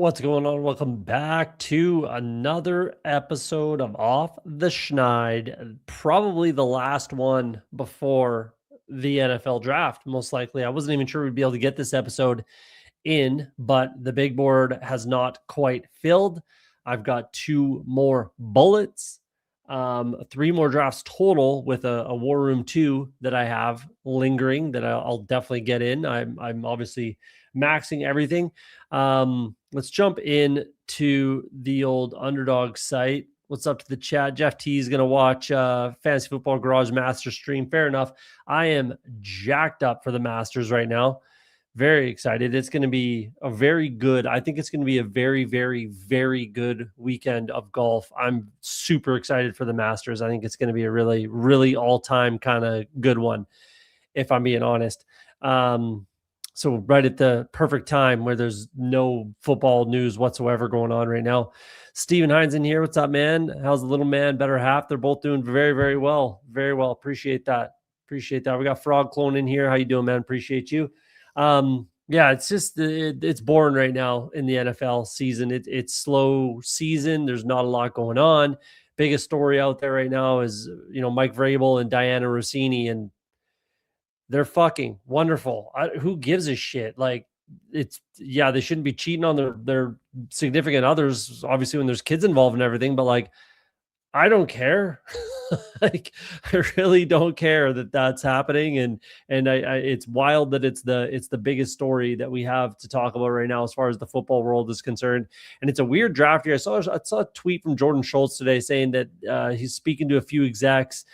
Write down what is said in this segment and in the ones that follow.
What's going on? Welcome back to another episode of Off the Schneid. Probably the last one before the NFL draft, most likely. I wasn't even sure we'd be able to get this episode in, but the big board has not quite filled. I've got two more bullets, three more drafts total with a War Room 2 that I have lingering that I'll definitely get in. I'm obviously maxing everything. Let's jump in to the old Underdog site. What's up to the chat? Jeff T is going to watch Fantasy Football Garage Master stream. Fair enough. I am jacked up for the Masters right now. Very excited. It's going to be a very good, I think it's going to be a very, very, very good weekend of golf. I'm super excited for the Masters. I think it's going to be a really, really all-time kind of good one, if I'm being honest. So right at the perfect time where there's no football news whatsoever going on right now. Steven Hines in here. What's up, man? How's the little man, better half? They're both doing very, very well. Very well. Appreciate that. Appreciate that. We got Frog Clone in here. How you doing, man? Appreciate you. Yeah, it's just it's boring right now in the NFL season. It's slow season. There's not a lot going on. Biggest story out there right now is Mike Vrabel and Diana Rossini, and they're fucking wonderful. Who gives a shit? Like, they shouldn't be cheating on their significant others, obviously when there's kids involved and everything, but like, I don't care. Like, I really don't care that that's happening. And it's wild that it's the biggest story that we have to talk about right now as far as the football world is concerned. And it's a weird draft year. I saw a tweet from Jordan Schultz today saying that he's speaking to a few execs.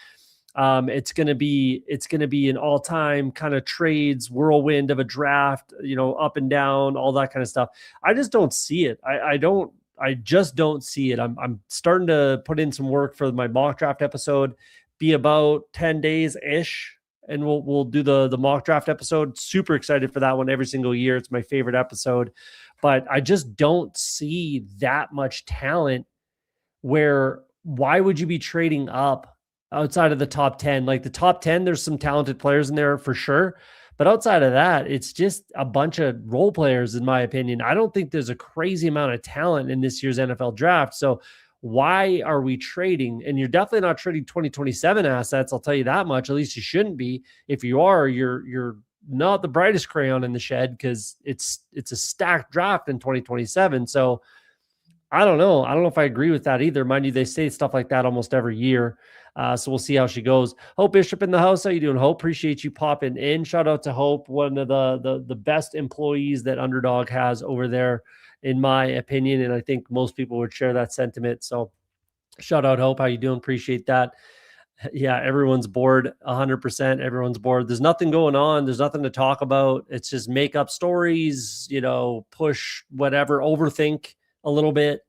It's going to be an all-time kind of trades whirlwind of a draft, up and down, all that kind of stuff. I just don't see it. I just don't see it. I'm starting to put in some work for my mock draft episode, be about 10 days ish. And we'll do the mock draft episode. Super excited for that one every single year. It's my favorite episode, but I just don't see that much talent why would you be trading up outside of the top 10? Like the top 10, there's some talented players in there for sure. But outside of that, it's just a bunch of role players, in my opinion. I don't think there's a crazy amount of talent in this year's NFL draft. So why are we trading? And you're definitely not trading 2027 assets. I'll tell you that much. At least you shouldn't be. If you are, you're not the brightest crayon in the shed, because it's a stacked draft in 2027. So I don't know. I don't know if I agree with that either. Mind you, they say stuff like that almost every year. So we'll see how she goes. Hope Bishop in the house. How you doing, Hope? Appreciate you popping in. Shout out to Hope, one of the best employees that Underdog has over there, in my opinion. And I think most people would share that sentiment. So shout out, Hope. How you doing? Appreciate that. Yeah, everyone's bored. 100%. Everyone's bored. There's nothing going on. There's nothing to talk about. It's just make up stories, push whatever, overthink a little bit,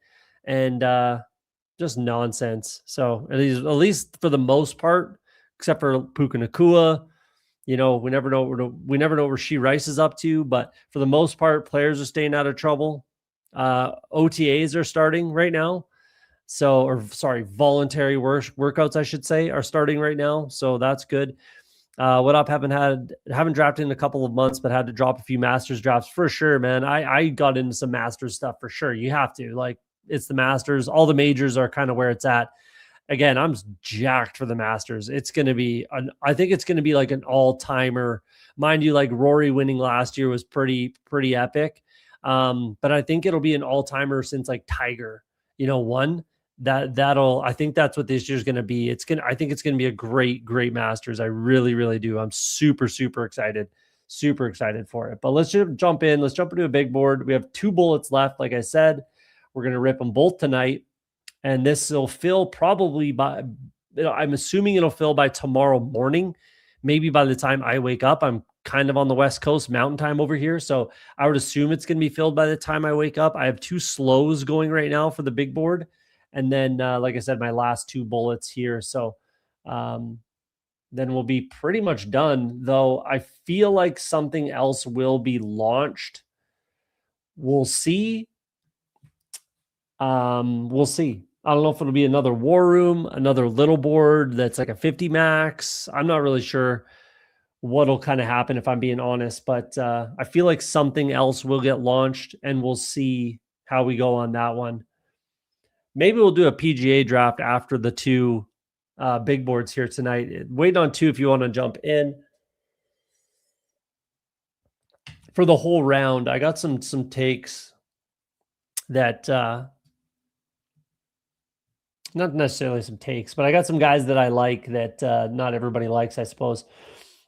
and just nonsense. So at least for the most part, except for Puka Nakua, we never know where She Rice is up to. But for the most part, players are staying out of trouble. OTAs are starting right now. Voluntary workouts, I should say, are starting right now. So that's good. What up? Haven't drafted in a couple of months, but had to drop a few Masters drafts for sure, man. I got into some Masters stuff for sure. You have to, like, it's the Masters. All the majors are kind of where it's at. Again, I'm jacked for the Masters. It's going to be, I think it's going to be like an all-timer. Mind you, like Rory winning last year was pretty epic. But I think it'll be an all-timer since like Tiger, won. I think that's what this year's going to be. I think it's going to be a great Masters. I really, really do. I'm super excited for it. But let's just jump in. Let's jump into a big board. We have two bullets left. Like I said, we're going to rip them both tonight. And this will fill probably by, I'm assuming it'll fill by tomorrow morning. Maybe by the time I wake up. I'm kind of on the West Coast Mountain Time over here. So I would assume it's going to be filled by the time I wake up. I have two slows going right now for the big board. And then, like I said, my last two bullets here. So then we'll be pretty much done, though I feel like something else will be launched. We'll see. We'll see. I don't know if it'll be another War Room, another little board that's like a 50 max. I'm not really sure what'll kind of happen, if I'm being honest, but I feel like something else will get launched, and we'll see how we go on that one. Maybe we'll do a PGA draft after the two big boards here tonight. Wait on two if you want to jump in. For the whole round, I got some takes that not necessarily some takes, but I got some guys that I like that not everybody likes, I suppose.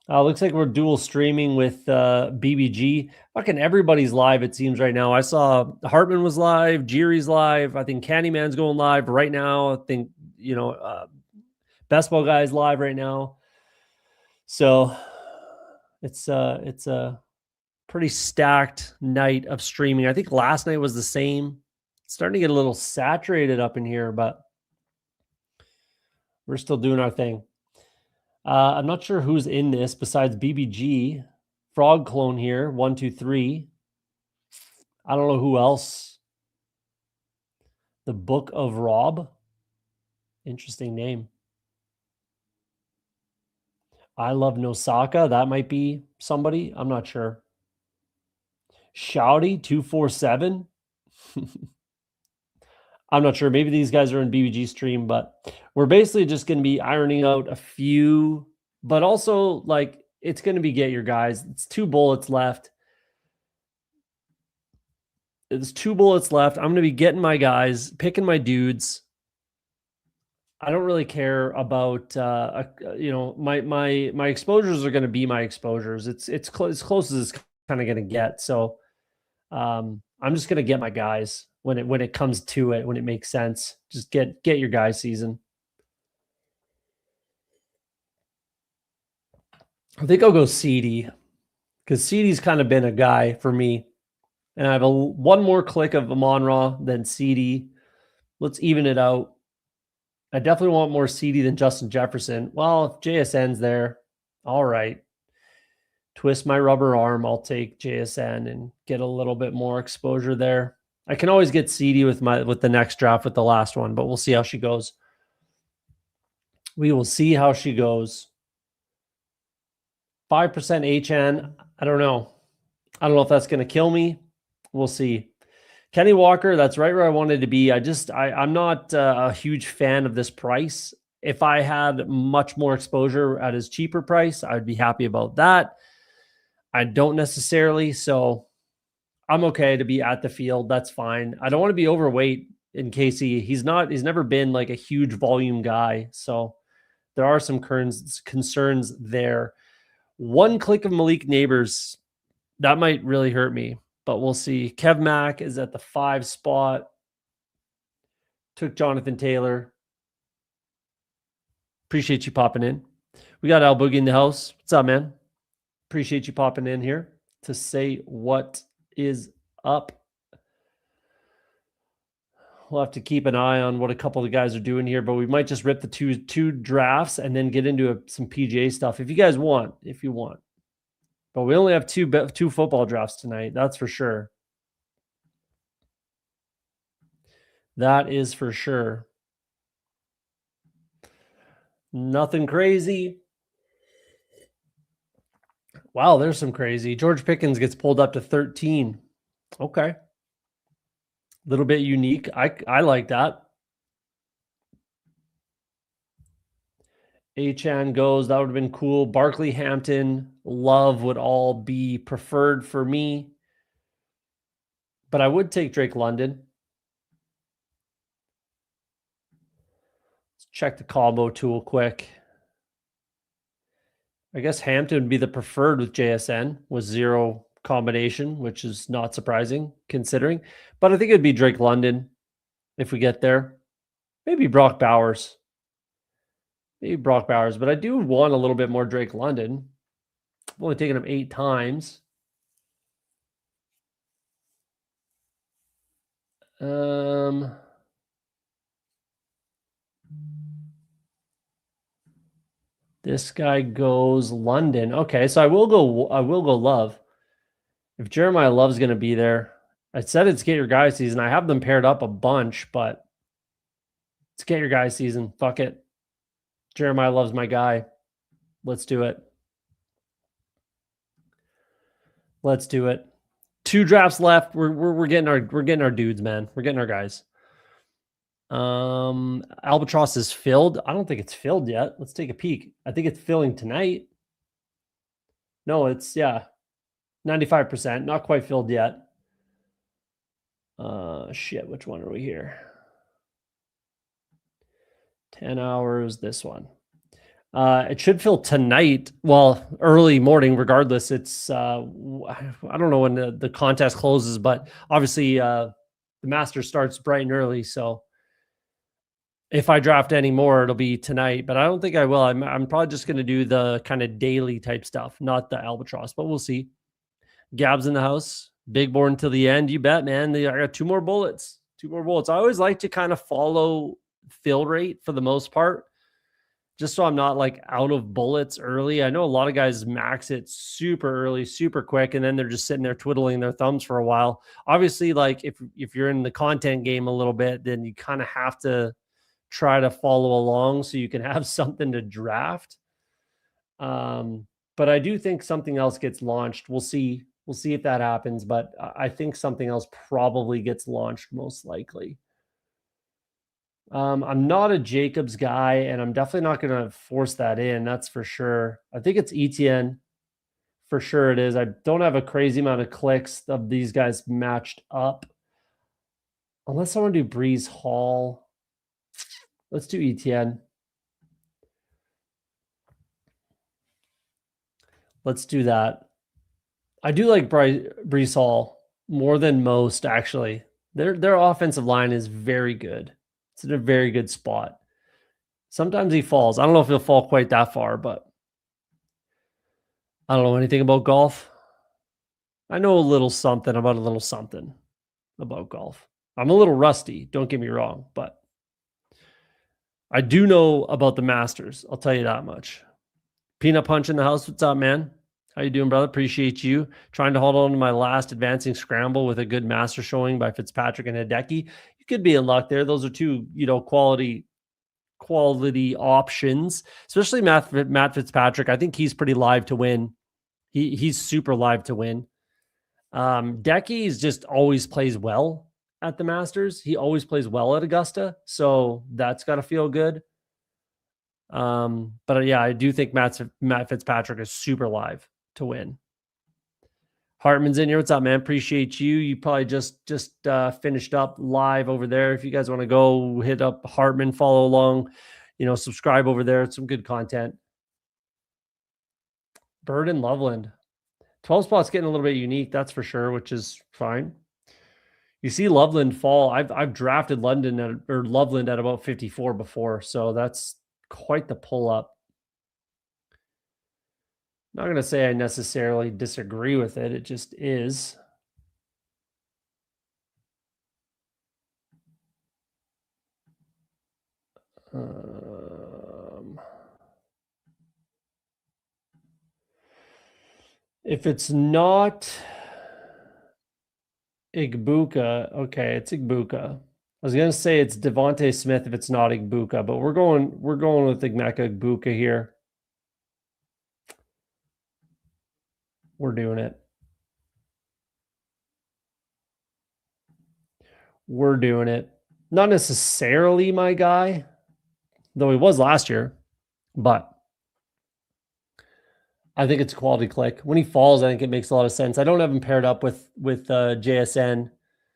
Looks like we're dual streaming with BBG. Fucking everybody's live, it seems, right now. I saw Hartman was live, Jiri's live. I think Candyman's going live right now. I think, Best Ball Guy's live right now. So it's a pretty stacked night of streaming. I think last night was the same. It's starting to get a little saturated up in here, but we're still doing our thing. I'm not sure who's in this besides BBG. Frog Clone here, 1, 2, 3. I don't know who else. The Book of Rob. Interesting name. I Love Nosaka. That might be somebody. I'm not sure. Shouty 247. I'm not sure. Maybe these guys are in BBG stream, but we're basically just going to be ironing out a few, but also like it's going to be get your guys. It's 2 bullets left. It's 2 bullets left. I'm going to be getting my guys, picking my dudes. I don't really care about my exposures are going to be my exposures. It's as close as it's kind of going to get. So I'm just going to get my guys when it comes to it, when it makes sense. Just get your guys season. I think I'll go CD because CD's kind of been a guy for me. And I have one more click of Amon-Ra than CD. Let's even it out. I definitely want more CD than Justin Jefferson. Well, if JSN's there, all right. Twist my rubber arm. I'll take JSN and get a little bit more exposure there. I can always get CD with the next draft with the last one, but we'll see how she goes. We will see how she goes. 5% HN. I don't know. I don't know if that's going to kill me. We'll see. Kenny Walker, that's right where I wanted to be. I'm not a huge fan of this price. If I had much more exposure at his cheaper price, I'd be happy about that. I don't necessarily, so I'm okay to be at the field. That's fine. I don't want to be overweight in case he's never been like a huge volume guy. So there are some concerns there. One click of Malik Neighbors, that might really hurt me, but we'll see. Kev Mack is at the 5 spot. Took Jonathan Taylor. Appreciate you popping in. We got Al Boogie in the house. What's up, man? Appreciate you popping in here to say what is up. We'll have to keep an eye on what a couple of the guys are doing here, but we might just rip the two drafts and then get into some PGA stuff if you guys want, if you want. But we only have two football drafts tonight. That's for sure. That is for sure. Nothing crazy. Wow, there's some crazy. George Pickens gets pulled up to 13. Okay. A little bit unique. I like that. Achan goes. That would have been cool. Barkley, Hampton, Love would all be preferred for me. But I would take Drake London. Let's check the combo tool quick. I guess Hampton would be the preferred with JSN with 0 combination, which is not surprising considering. But I think it'd be Drake London if we get there. Maybe Brock Bowers. But I do want a little bit more Drake London. I've only taken him 8 times. This guy goes London. Okay, so I will go Love. If Jeremiah Love's going to be there, I said it's get your guy season. I have them paired up a bunch, but it's get your guy season. Fuck it. Jeremiah Love's my guy. Let's do it. 2 drafts left. We're getting our dudes, man. We're getting our guys. Albatross is filled. I don't think it's filled yet. Let's take a peek. I think it's filling tonight. No, it's 95%. Not quite filled yet. Shit, which one are we here? 10 hours, this one. It should fill tonight. Well, early morning, regardless. It's I don't know when the contest closes, but obviously the Masters starts bright and early. So if I draft any more, it'll be tonight. But I don't think I will. I'm probably just going to do the kind of daily type stuff, not the Albatross. But we'll see. Gab's in the house. Big board until the end. You bet, man. I got 2 more bullets. 2 more bullets. I always like to kind of follow fill rate for the most part, just so I'm not like out of bullets early. I know a lot of guys max it super early, super quick, and then they're just sitting there twiddling their thumbs for a while. Obviously, like if you're in the content game a little bit, then you kind of have to try to follow along so you can have something to draft. But I do think something else gets launched. We'll see. We'll see if that happens, but I think something else probably gets launched most likely. I'm not a Jacobs guy, and I'm definitely not going to force that in. That's for sure. I think it's ETN. For sure it is. I don't have a crazy amount of clicks of these guys matched up. Unless I want to do Breeze Hall. Let's do ETN. Let's do that. I do like Breeze Hall more than most, actually. Their offensive line is very good. It's in a very good spot. Sometimes he falls. I don't know if he'll fall quite that far, but I don't know anything about golf. I know a little something about a little something about golf. I'm a little rusty, don't get me wrong, but I do know about the Masters. I'll tell you that much. Peanut Punch in the house. What's up, man? How you doing, brother? Appreciate you. Trying to hold on to my last advancing scramble with a good master showing by Fitzpatrick and Hideki. You could be in luck there. Those are 2, quality options, especially Matt Fitzpatrick. I think he's pretty live to win. He's super live to win. Decky just always plays well at the Masters. He always plays well at Augusta, so that's got to feel good. But yeah, I do think Matt Fitzpatrick is super live to win. Hartman's in here. What's up, man? Appreciate you. You probably just finished up live over there. If you guys want to go hit up Hartman, follow along, subscribe over there. It's some good content. Bird and Loveland. 12 spot's getting a little bit unique, that's for sure, which is fine. You see Loveland fall. I've drafted Loveland at about 54 before, so that's quite the pull up. Not going to say I necessarily disagree with it. It just is. If it's not Igbuka, okay, it's Igbuka. I was gonna say it's Devontae Smith if it's not Igbuka, but we're going with Igneka Igbuka here. We're doing it. We're doing it. Not necessarily my guy, though he was last year, but I think it's a quality click. When he falls, I think it makes a lot of sense. I don't have him paired up with JSN,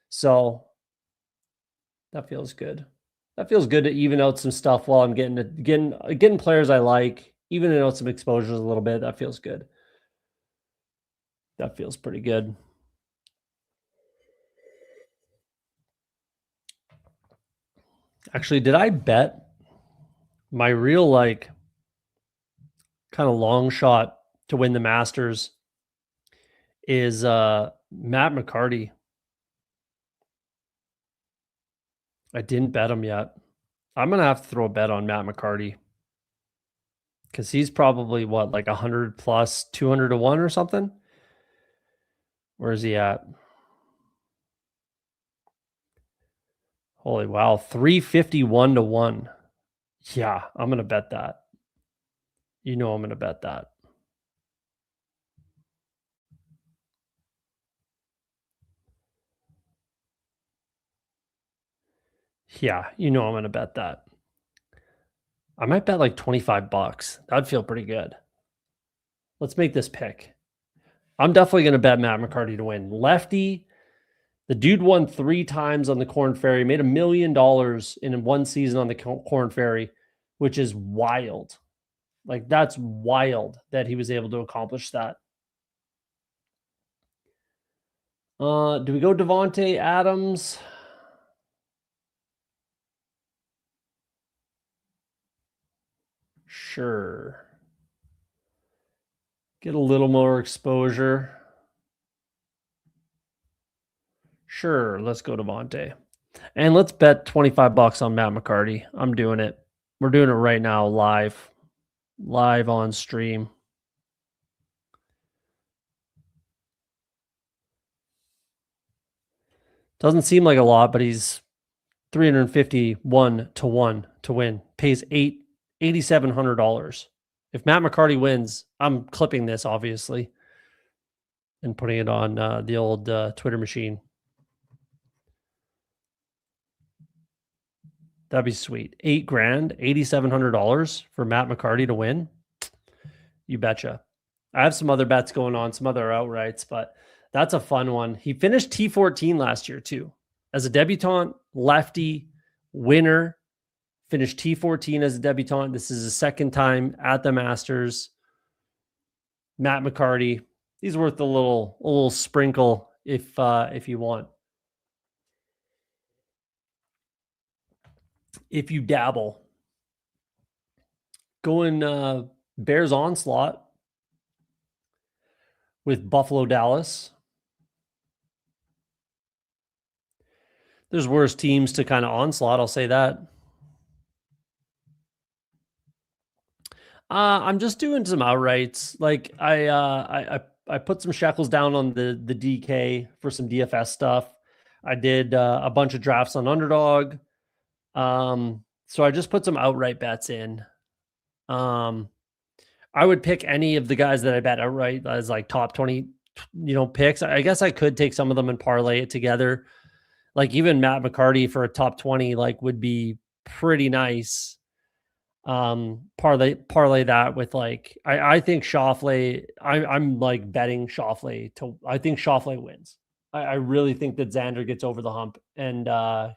so that feels good. That feels good to even out some stuff while I'm getting players I like, evening out some exposures a little bit. That feels good. That feels pretty good. Actually, did I bet my real kind of long shot to win the Masters is Matt McCarty? I didn't bet him yet. I'm going to have to throw a bet on Matt McCarty because he's probably like 100 plus 200 to 1 or something. Where is he at? Holy wow, 351 to 1. Yeah, I'm going to bet that. I'm going to bet that. Yeah, I'm going to bet that. I might bet like $25. That'd feel pretty good. Let's make this pick. I'm definitely going to bet Matt McCarty to win. Lefty, the dude won 3 times on the Corn Ferry, made $1 million in one season on the Corn Ferry, which is wild. Like, that's wild that he was able to accomplish that. Do we go Devontae Adams? Sure. Get a little more exposure. Sure, let's go Devontae. And let's bet $25 on Matt McCarty. I'm doing it. We're doing it right now, live on stream. Doesn't seem like a lot, but he's 351 to 1 to win. Pays $8,700. If Matt McCarty wins, I'm clipping this obviously and putting it on the old Twitter machine. That'd be sweet. $8,000, $8,700 for Matt McCarty to win. You betcha. I have some other bets going on, some other outrights, but that's a fun one. He finished T14 last year too. As a debutant, lefty, winner, finished T14 as a debutant. This is his second time at the Masters. Matt McCarty, he's worth a little sprinkle if you want. If you dabble. Going Bears onslaught with Buffalo Dallas. There's worse teams to kind of onslaught, I'll say that. I'm just doing some outrights. Like I put some shekels down on the DK for some DFS stuff. I did a bunch of drafts on Underdog. So I just put some outright bets in. I would pick any of the guys that I bet outright as like top 20, picks. I guess I could take some of them and parlay it together. Like even Matt McCarty for a top 20, like would be pretty nice. Parlay that with like, I think Schauffele, I'm like betting Schauffele I think Schauffele wins. I really think that Xander gets over the hump and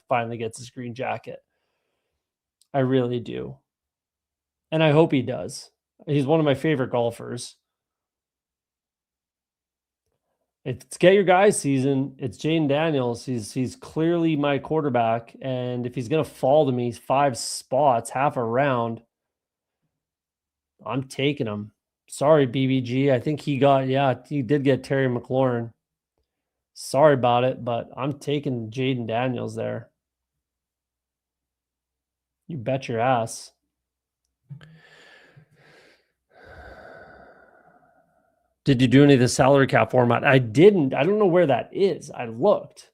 finally gets his green jacket. I really do. And I hope he does. He's one of my favorite golfers. It's get your guys season. It's Jaden Daniels. He's clearly my quarterback. And if he's going to fall to me 5 spots, half a round, I'm taking him. Sorry, BBG. I think he did get Terry McLaurin. Sorry about it, but I'm taking Jaden Daniels there. You bet your ass. Did you do any of the salary cap format? I didn't. I don't know where that is. I looked.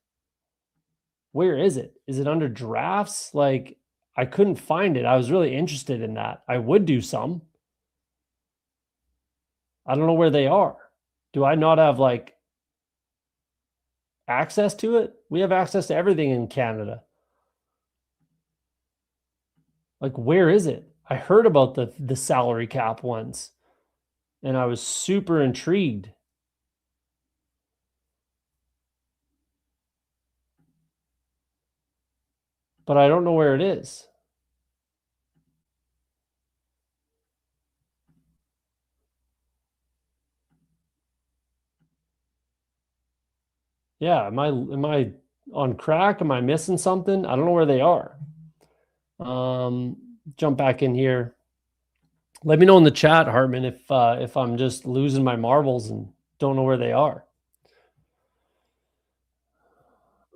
Where is it? Is it under drafts? Like, I couldn't find it. I was really interested in that. I would do some. I don't know where they are. Do I not have like access to it? We have access to everything in Canada. Like, where is it? I heard about the salary cap ones. And I was super intrigued. But I don't know where it is. Yeah, am I on crack? Am I missing something? I don't know where they are. Jump back in here. Let me know in the chat, Hartman, if I'm just losing my marbles and don't know where they are.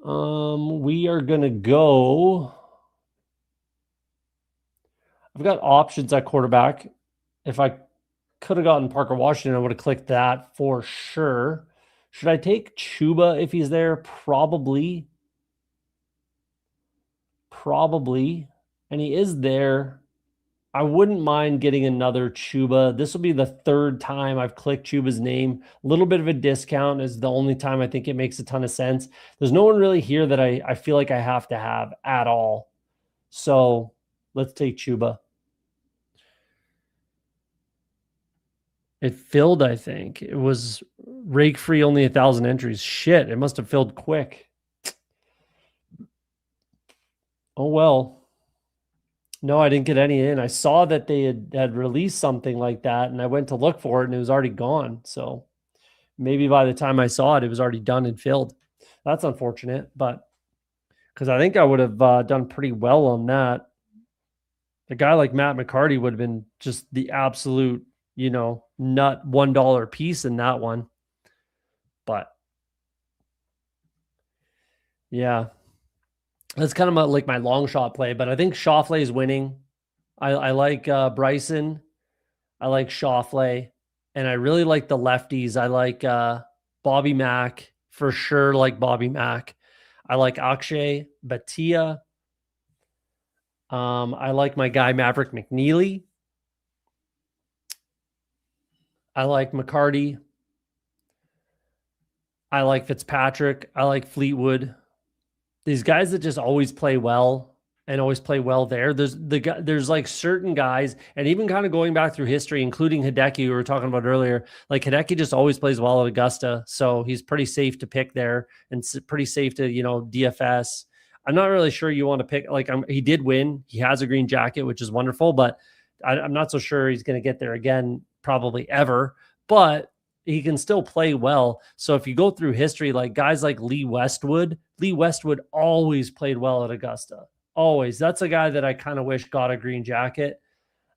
We are gonna go. I've got options at quarterback. If I could have gotten Parker Washington, I would have clicked that for sure. Should I take Chuba if he's there? Probably. And he is there. I wouldn't mind getting another Chuba. This will be the 3rd time I've clicked Chuba's name. A little bit of a discount is the only time I think it makes a ton of sense. There's no one really here that I feel like I have to have at all. So let's take Chuba. It filled, I think. It was rake free, only 1,000 entries. Shit, it must have filled quick. Oh, well. No, I didn't get any in. I saw that they had released something like that, and I went to look for it, and it was already gone. So maybe by the time I saw it, it was already done and filled. That's unfortunate, but because I think I would have done pretty well on that. A guy like Matt McCarty would have been just the absolute, nut $1 piece in that one. But yeah, that's kind of like my long shot play. But I think Schauffele is winning. I like Bryson. I like Schauffele. And I really like the lefties. I like Bobby Mack, for sure, like Bobby Mack. I like Akshay Bhatia. I like my guy Maverick McNeely. I like McCarty. I like Fitzpatrick. I like Fleetwood. These guys that just always play well and always play well there. There's like certain guys, and even kind of going back through history, including Hideki, who we were talking about earlier. Like Hideki just always plays well at Augusta, so he's pretty safe to pick there and pretty safe to DFS. I'm not really sure you want to pick. Like he did win. He has a green jacket, which is wonderful, but I'm not so sure he's going to get there again, probably ever. But he can still play well. So if you go through history, like guys like Lee Westwood always played well at Augusta. Always. That's a guy that I kind of wish got a green jacket.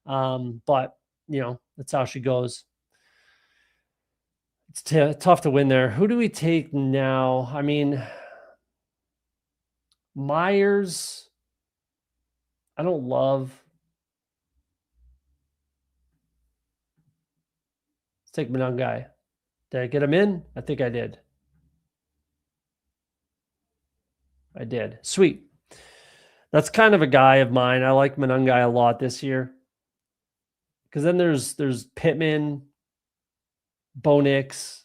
But that's how she goes. It's tough to win there. Who do we take now? I mean, Myers, I don't love. Let's take Manungai. Did I get him in? I think I did. I did. Sweet. That's kind of a guy of mine. I like Manungai a lot this year. Because then there's Pittman, Bo Nix,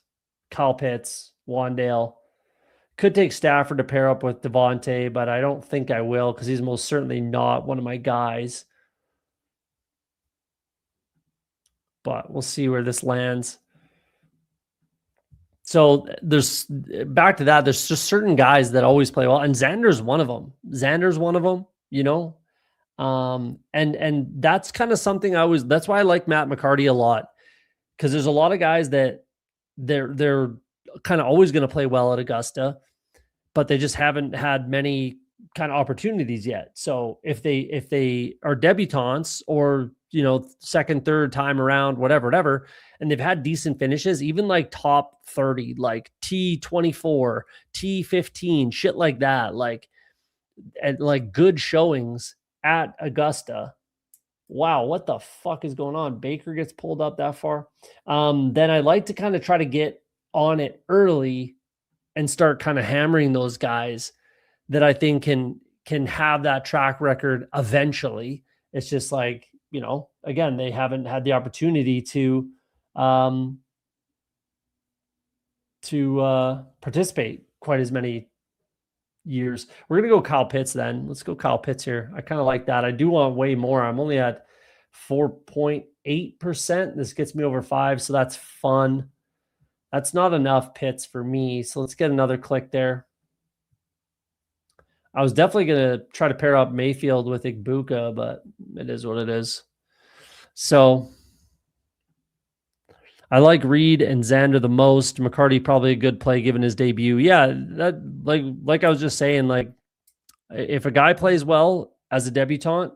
Kyle Pitts, Wandale. Could take Stafford to pair up with Devontae, but I don't think I will because he's most certainly not one of my guys. But we'll see where this lands. So there's back to that. There's just certain guys that always play well, and Xander's one of them. And that's kind of something that's why I like Matt McCarty a lot, because there's a lot of guys that they're kind of always going to play well at Augusta, but they just haven't had many kind of opportunities yet. So if they are debutantes or second, third time around, whatever, and they've had decent finishes, even like top 30, like T24, T15, shit like that, and like good showings at Augusta. Wow, what the fuck is going on? Baker gets pulled up that far. Then I like to kind of try to get on it early and start kind of hammering those guys that I think can have that track record eventually. It's just like, again, they haven't had the opportunity to participate quite as many years. We're going to go Kyle Pitts then. Let's go Kyle Pitts here. I kind of like that. I do want way more. I'm only at 4.8%. This gets me over 5, so that's fun. That's not enough Pitts for me, so let's get another click there. I was definitely going to try to pair up Mayfield with Igbuka, but it is what it is. So I like Reed and Xander the most. McCarty probably a good play given his debut. Yeah, that like I was just saying, like if a guy plays well as a debutant,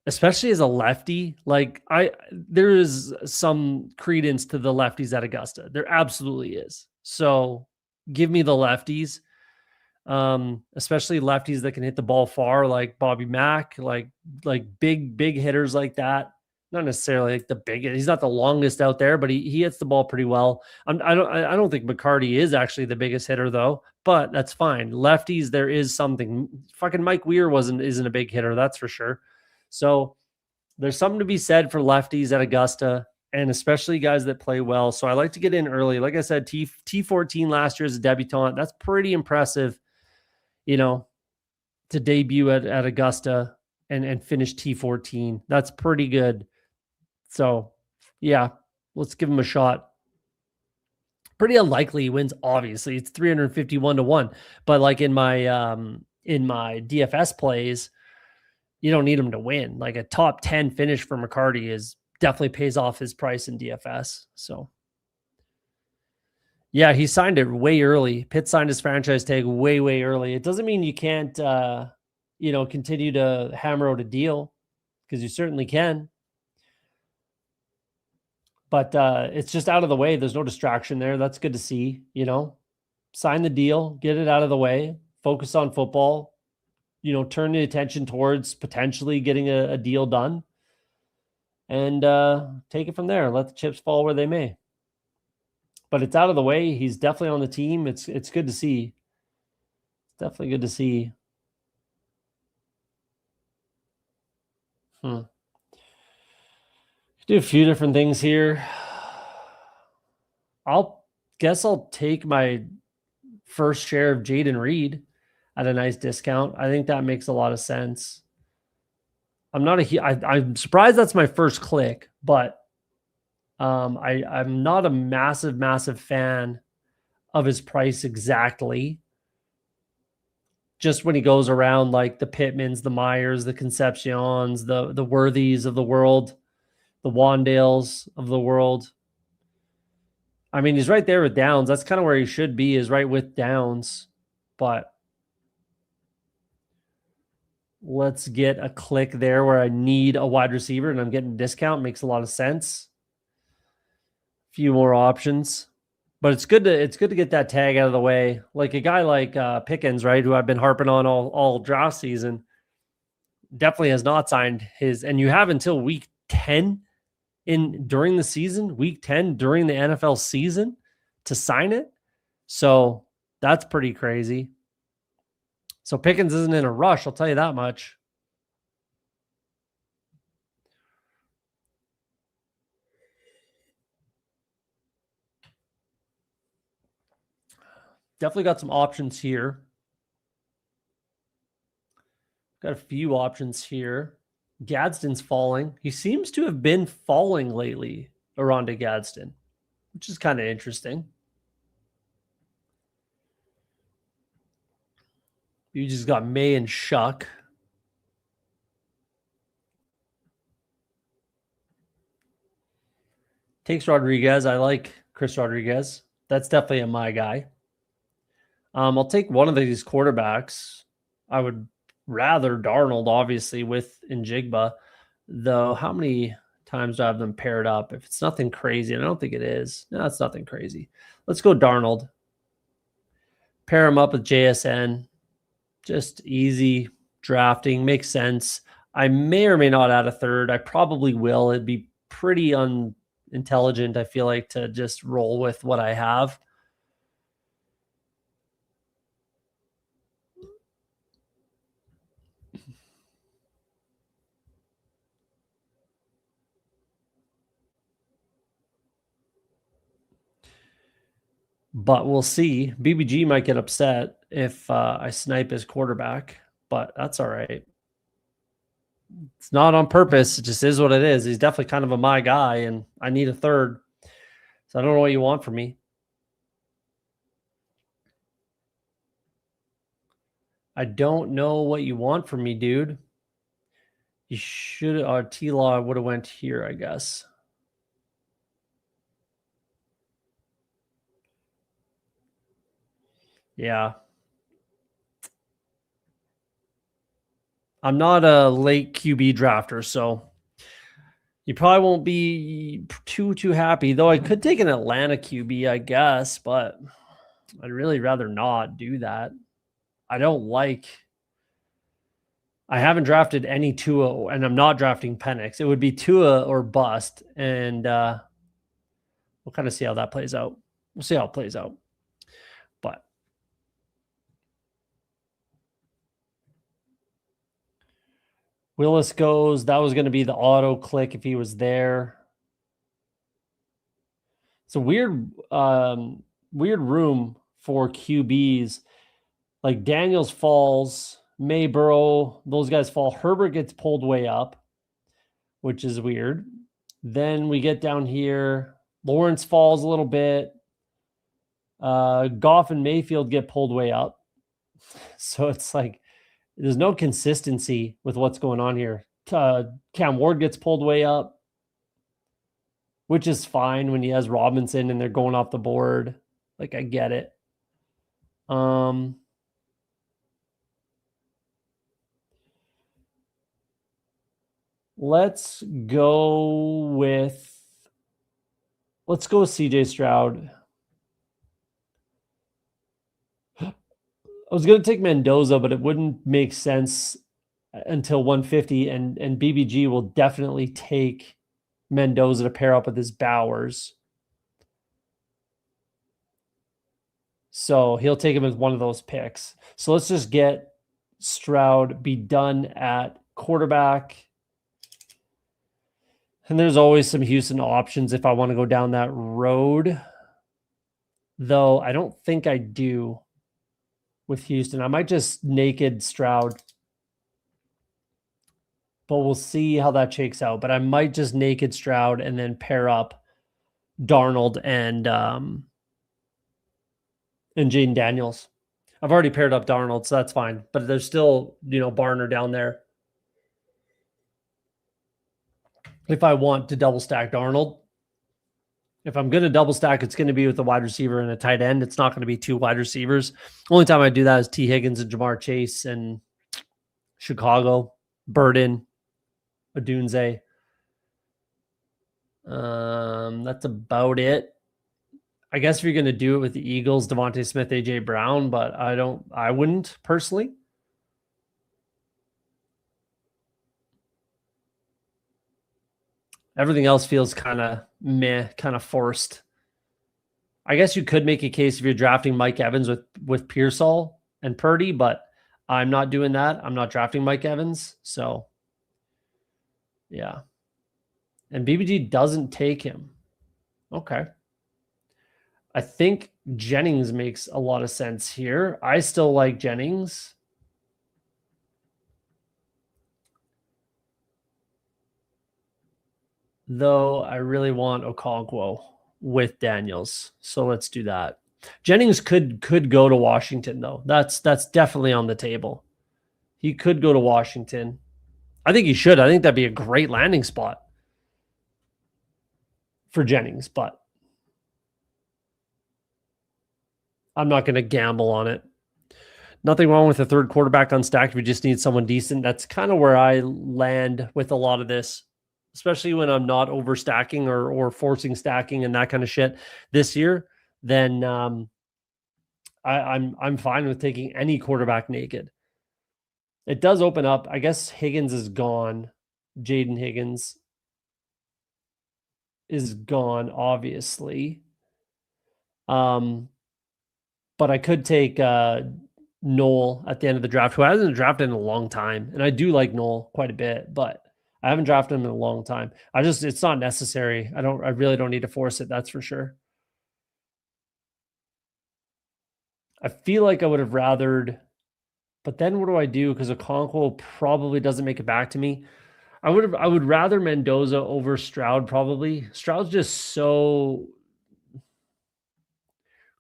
especially as a lefty, there is some credence to the lefties at Augusta. There absolutely is. So give me the lefties. Especially lefties that can hit the ball far, like Bobby Mack, like big hitters like that. Not necessarily like the biggest. He's not the longest out there, but he hits the ball pretty well. I don't think McCarty is actually the biggest hitter though, but that's fine. Lefties, there is something. Fucking Mike Weir isn't a big hitter, that's for sure. So there's something to be said for lefties at Augusta, and especially guys that play well. So I like to get in early. Like I said, T14 last year as a debutant. That's pretty impressive. to debut at Augusta and finish T14. That's pretty good. So, yeah, let's give him a shot. Pretty unlikely he wins, obviously. It's 351 to 1. But like in my DFS plays, you don't need him to win. Like a top 10 finish for McCarty is definitely pays off his price in DFS. So yeah, he signed it way early. Pitt signed his franchise tag way, way early. It doesn't mean you can't continue to hammer out a deal, because you certainly can. But it's just out of the way. There's no distraction there. That's good to see, Sign the deal, get it out of the way, focus on football, turn the attention towards potentially getting a deal done, and take it from there. Let the chips fall where they may. But it's out of the way. He's definitely on the team. It's good to see. It's definitely good to see. Do a few different things here. I'll take my first share of Jaden Reed at a nice discount. I think that makes a lot of sense. I'm surprised that's my first click, but I'm not a massive fan of his price exactly. Just when he goes around like the Pittmans, the Myers, the Concepcions, the Worthies of the world, the Wandales of the world. I mean, he's right there with Downs. That's kind of where he should be, is right with Downs. But let's get a click there where I need a wide receiver and I'm getting a discount. Makes a lot of sense. A few more options. But it's good to get that tag out of the way. Like a guy like Pickens, right, who I've been harping on all draft season, definitely has not signed his. And you have until week 10 during the season, week 10 during the NFL season to sign it. So that's pretty crazy. So Pickens isn't in a rush, I'll tell you that much. Definitely got some options here. Got a few options here. Gadsden's falling. He seems to have been falling lately, Aronda Gadsden, which is kind of interesting. You just got May and Shuck. Takes Rodriguez. I like Chris Rodriguez. That's definitely my guy. I'll take one of these quarterbacks. I would rather Darnold, obviously, with Njigba. Though, how many times do I have them paired up? If it's nothing crazy, and I don't think it is. No, it's nothing crazy. Let's go Darnold. Pair him up with JSN. Just easy drafting. Makes sense. I may or may not add a third. I probably will. It'd be pretty unintelligent, I feel like, to just roll with what I have. But we'll see. BBG might get upset if I snipe his quarterback, but that's all right. It's not on purpose. It just is what it is. He's definitely kind of my guy, and I need a third. So I don't know what you want from me. I don't know what you want from me, dude. You should. T-Law would have went here, I guess. Yeah. I'm not a late QB drafter, so you probably won't be too happy. Though I could take an Atlanta QB, I guess, but I'd really rather not do that. I haven't drafted any Tua, and I'm not drafting Penix. It would be Tua or bust, and we'll kind of see how that plays out. We'll see how it plays out. But Willis goes. That was going to be the auto click if he was there. It's a weird room for QBs. Like Daniels falls, Burrow, those guys fall. Herbert gets pulled way up, which is weird. Then we get down here. Lawrence falls a little bit. Goff and Mayfield get pulled way up. So it's like there's no consistency with what's going on here. Cam Ward gets pulled way up, which is fine when he has Robinson and they're going off the board. Like, I get it. Let's go with CJ Stroud. I was going to take Mendoza, but it wouldn't make sense until 150, and BBG will definitely take Mendoza to pair up with his Bowers. So he'll take him with one of those picks. So let's just get Stroud be done at quarterback. And there's always some Houston options if I want to go down that road. Though I don't think I do with Houston. I might just naked Stroud. But we'll see how that shakes out. But I might just naked Stroud and then pair up Darnold and Jaden Daniels. I've already paired up Darnold, so that's fine. But there's still, Barner down there. If I want to double stack Darnold, if I'm going to double stack, it's going to be with a wide receiver and a tight end. It's not going to be two wide receivers. Only time I do that is T. Higgins and Jamar Chase and Chicago, Burden, Odunze. That's about it. I guess if you're going to do it with the Eagles, Devontae Smith, AJ Brown, but I wouldn't personally. Everything else feels kind of meh, kind of forced. I guess you could make a case if you're drafting Mike Evans with Pearsall and Purdy, but I'm not doing that. I'm not drafting Mike Evans. So, yeah. And BBG doesn't take him. Okay. I think Jennings makes a lot of sense here. I still like Jennings. Though I really want Okonkwo with Daniels. So let's do that. Jennings could go to Washington, though. That's definitely on the table. He could go to Washington. I think he should. I think that'd be a great landing spot for Jennings, but I'm not going to gamble on it. Nothing wrong with a third quarterback unstacked if you just need someone decent. That's kind of where I land with a lot of this, especially when I'm not overstacking or forcing stacking and that kind of shit this year. Then I'm fine with taking any quarterback naked. It does open up. I guess Higgins is gone. Jaden Higgins is gone, obviously. But I could take Noel at the end of the draft, who hasn't drafted in a long time. And I do like Noel quite a bit, but I haven't drafted him in a long time. It's not necessary. I really don't need to force it. That's for sure. I feel like I would have rathered, but then what do I do? Because Okonkwo probably doesn't make it back to me. I would rather Mendoza over Stroud probably. Stroud's just so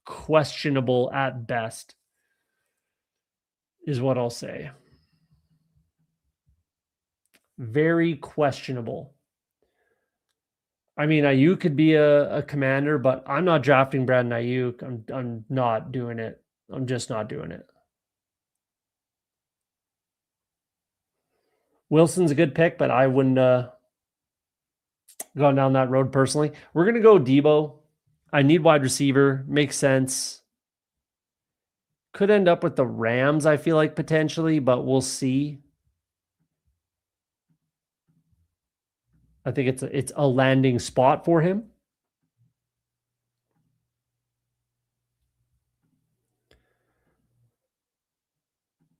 questionable at best, is what I'll say. Very questionable. I mean, Ayuk could be a commander, but I'm not drafting Brandon Ayuk. I'm not doing it. I'm just not doing it. Wilson's a good pick, but I wouldn't gone down that road personally. We're going to go Debo. I need wide receiver. Makes sense. Could end up with the Rams, I feel like, potentially, but we'll see. I think it's a landing spot for him.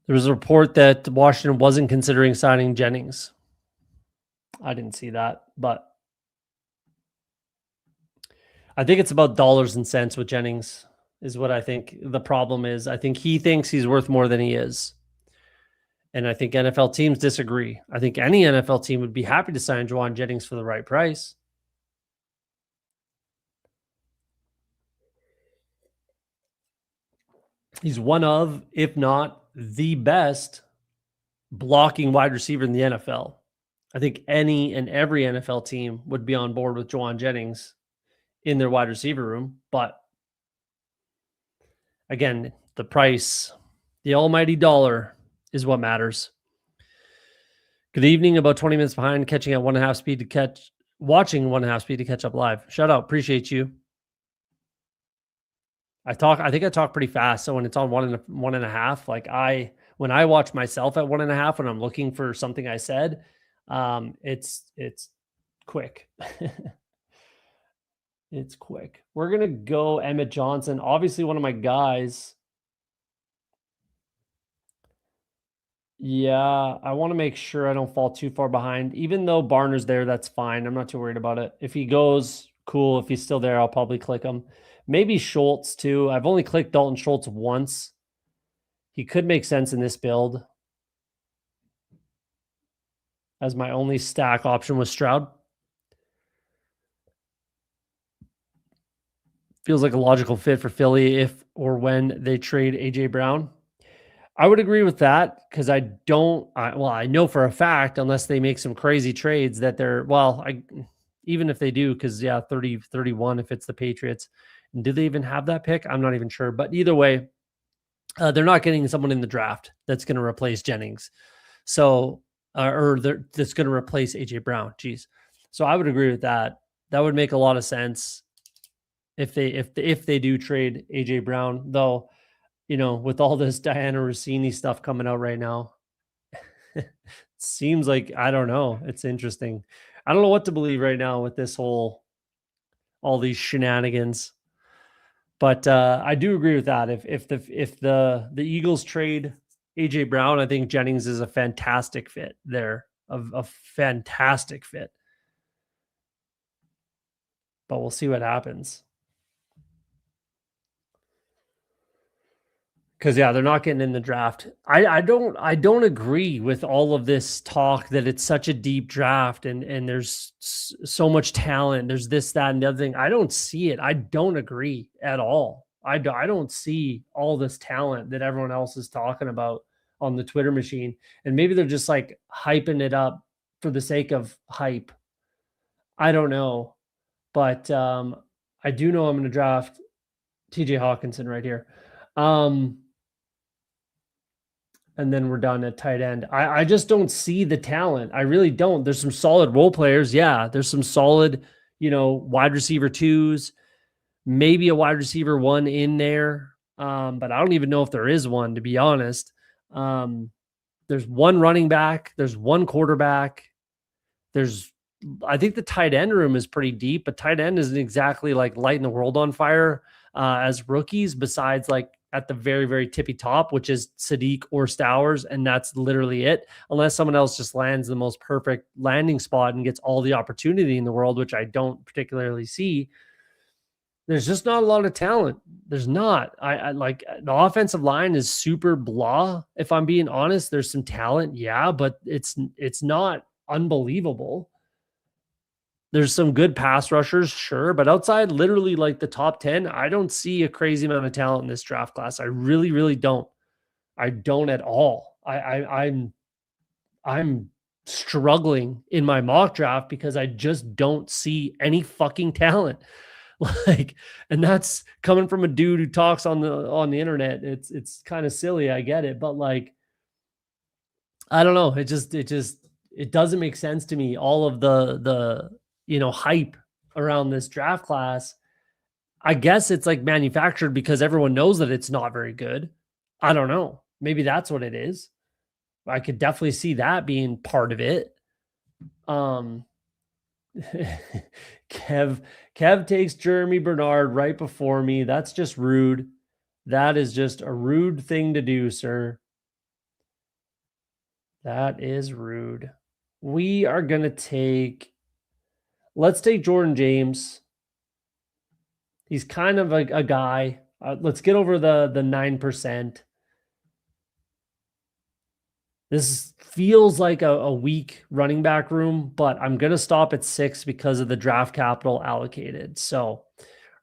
There was a report that Washington wasn't considering signing Jennings. I didn't see that, but I think it's about dollars and cents with Jennings is what I think the problem is. I think he thinks he's worth more than he is. And I think NFL teams disagree. I think any NFL team would be happy to sign Juwan Jennings for the right price. He's one of, if not the best, blocking wide receiver in the NFL. I think any and every NFL team would be on board with Juwan Jennings in their wide receiver room. But again, the price, the almighty dollar is what matters. Good evening. About 20 minutes behind, catching at 1.5 speed to catch, watching 1.5 speed to catch up live. Shout out. Appreciate you. I think I talk pretty fast. So when it's on 1.5, like when I watch myself at 1.5, when I'm looking for something I said, it's quick. It's quick. We're going to go Emmett Johnson. Obviously one of my guys. Yeah, I want to make sure I don't fall too far behind. Even though Barner's there, that's fine. I'm not too worried about it. If he goes, cool. If he's still there, I'll probably click him. Maybe Schultz too. I've only clicked Dalton Schultz once. He could make sense in this build as my only stack option was Stroud. Feels like a logical fit for Philly if or when they trade AJ Brown. I would agree with that because I know for a fact, unless they make some crazy trades that even if they do, because 30-31 if it's the Patriots. And do they even have that pick? I'm not even sure. But either way, they're not getting someone in the draft that's going to replace Jennings. So, that's going to replace AJ Brown. Jeez. So I would agree with that. That would make a lot of sense if they do trade AJ Brown, though. With all this Diana Rossini stuff coming out right now, it seems like, I don't know. It's interesting. I don't know what to believe right now with this all these shenanigans. But I do agree with that. If the Eagles trade AJ Brown, I think Jennings is a fantastic fit there, a fantastic fit. But we'll see what happens. Because they're not getting in the draft. I don't agree with all of this talk that it's such a deep draft and there's so much talent. There's this, that, and the other thing. I don't see it. I don't agree at all. I don't see all this talent that everyone else is talking about on the Twitter machine. And maybe they're just like hyping it up for the sake of hype. I don't know. But I do know I'm going to draft TJ Hawkinson right here. And then we're done at tight end. I just don't see the talent. I really don't. There's some solid role players. Yeah, there's some solid, wide receiver 2s, maybe a wide receiver 1 in there. But I don't even know if there is one, to be honest. There's one running back. There's one quarterback. I think the tight end room is pretty deep, but tight end isn't exactly like lighting the world on fire as rookies, besides like at the very, very tippy top, which is Sadiq or Stowers. And that's literally it. Unless someone else just lands the most perfect landing spot and gets all the opportunity in the world, which I don't particularly see. There's just not a lot of talent. There's not. I like the offensive line is super blah. If I'm being honest, there's some talent. Yeah, but it's not unbelievable. There's some good pass rushers, sure, but outside literally like the top 10, I don't see a crazy amount of talent in this draft class. I really, really don't. I don't at all. I'm struggling in my mock draft because I just don't see any fucking talent. And that's coming from a dude who talks on the internet. It's kind of silly, I get it, but like, I don't know. It doesn't make sense to me. All of the hype around this draft class. I guess it's like manufactured because everyone knows that it's not very good. I don't know. Maybe that's what it is. I could definitely see that being part of it. Kev takes Jeremy Bernard right before me. That's just rude. That is just a rude thing to do, sir. That is rude. We are going to let's take Jordan James. He's kind of a guy. Let's get over the 9%. This feels like a weak running back room, but I'm going to stop at 6 because of the draft capital allocated. So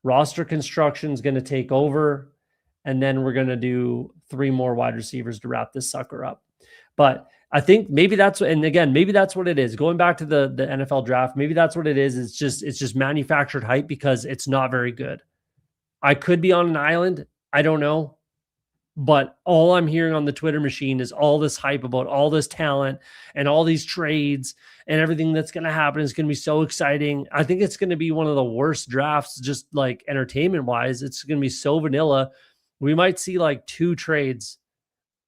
roster construction is going to take over, and then we're going to do 3 more wide receivers to wrap this sucker up. But I think maybe that's, and again, maybe that's what it is. Going back to the NFL draft, maybe that's what it is. It's just manufactured hype because it's not very good. I could be on an island. I don't know. But all I'm hearing on the Twitter machine is all this hype about all this talent and all these trades and everything that's going to happen is going to be so exciting. I think it's going to be one of the worst drafts, just like entertainment wise. It's going to be so vanilla. We might see like 2 trades,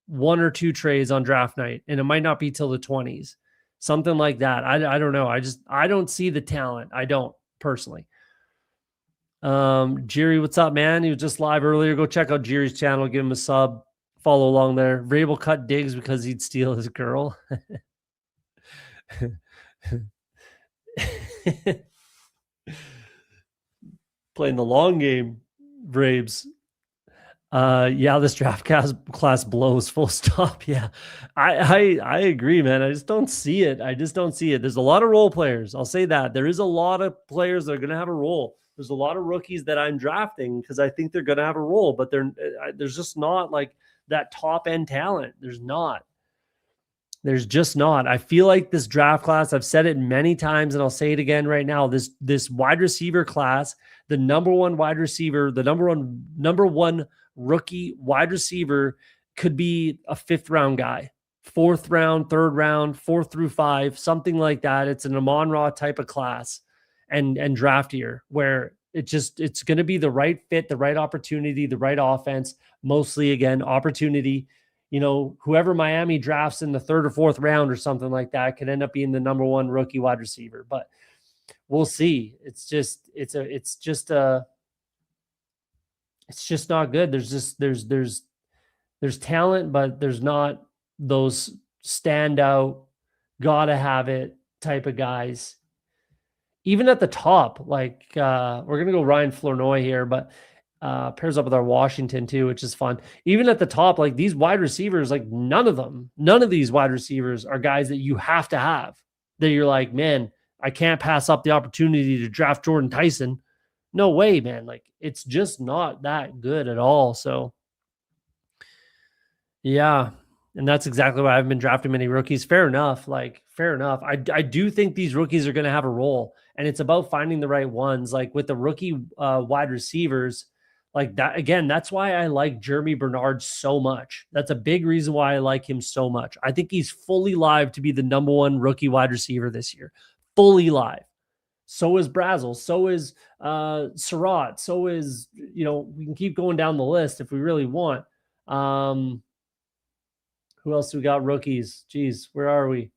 1 or 2 trades on draft night, and it might not be till the 20s, something like that. I don't know. I don't see the talent. I don't personally. Jerry, what's up, man? He was just live earlier. Go check out Jerry's channel, give him a sub, follow along there. Vrabel cut Diggs because he'd steal his girl. Playing the long game, Braves. Yeah, this draft class blows, full stop. Yeah, I agree, man. I just don't see it. There's a lot of role players. I'll say that. There is a lot of players that are going to have a role. There's a lot of rookies that I'm drafting because I think they're going to have a role, but there's just not like that top end talent. There's not. There's just not. I feel like this draft class, I've said it many times and I'll say it again right now, this wide receiver class, the number one wide receiver, the number one rookie wide receiver could be a 5th round guy, 4th round, 3rd round, 4th through 5, something like that. It's an Amon-Ra type of class and draft year where it's going to be the right fit, the right opportunity, the right offense, mostly again, opportunity. You know, whoever Miami drafts in the 3rd or 4th round or something like that could end up being the number one rookie wide receiver, but we'll see. It's just not good. There's talent, but there's not those standout, gotta have it type of guys. Even at the top, like we're going to go Ryan Flournoy here, but pairs up with our Washington too, which is fun. Even at the top, like these wide receivers, like none of these wide receivers are guys that you have to have, that you're like, man, I can't pass up the opportunity to draft Jordan Tyson. No way, man. Like it's just not that good at all. So yeah. And that's exactly why I've been drafting many rookies. Fair enough. Like, fair enough. I do think these rookies are going to have a role, and it's about finding the right ones. Like with the rookie wide receivers, like that, again, that's why I like Jeremy Bernard so much. That's a big reason why I like him so much. I think he's fully live to be the number one rookie wide receiver this year. Fully live. So is Brazel. So is Surratt. So is, we can keep going down the list if we really want. Who else do we got? Rookies. Jeez, where are we?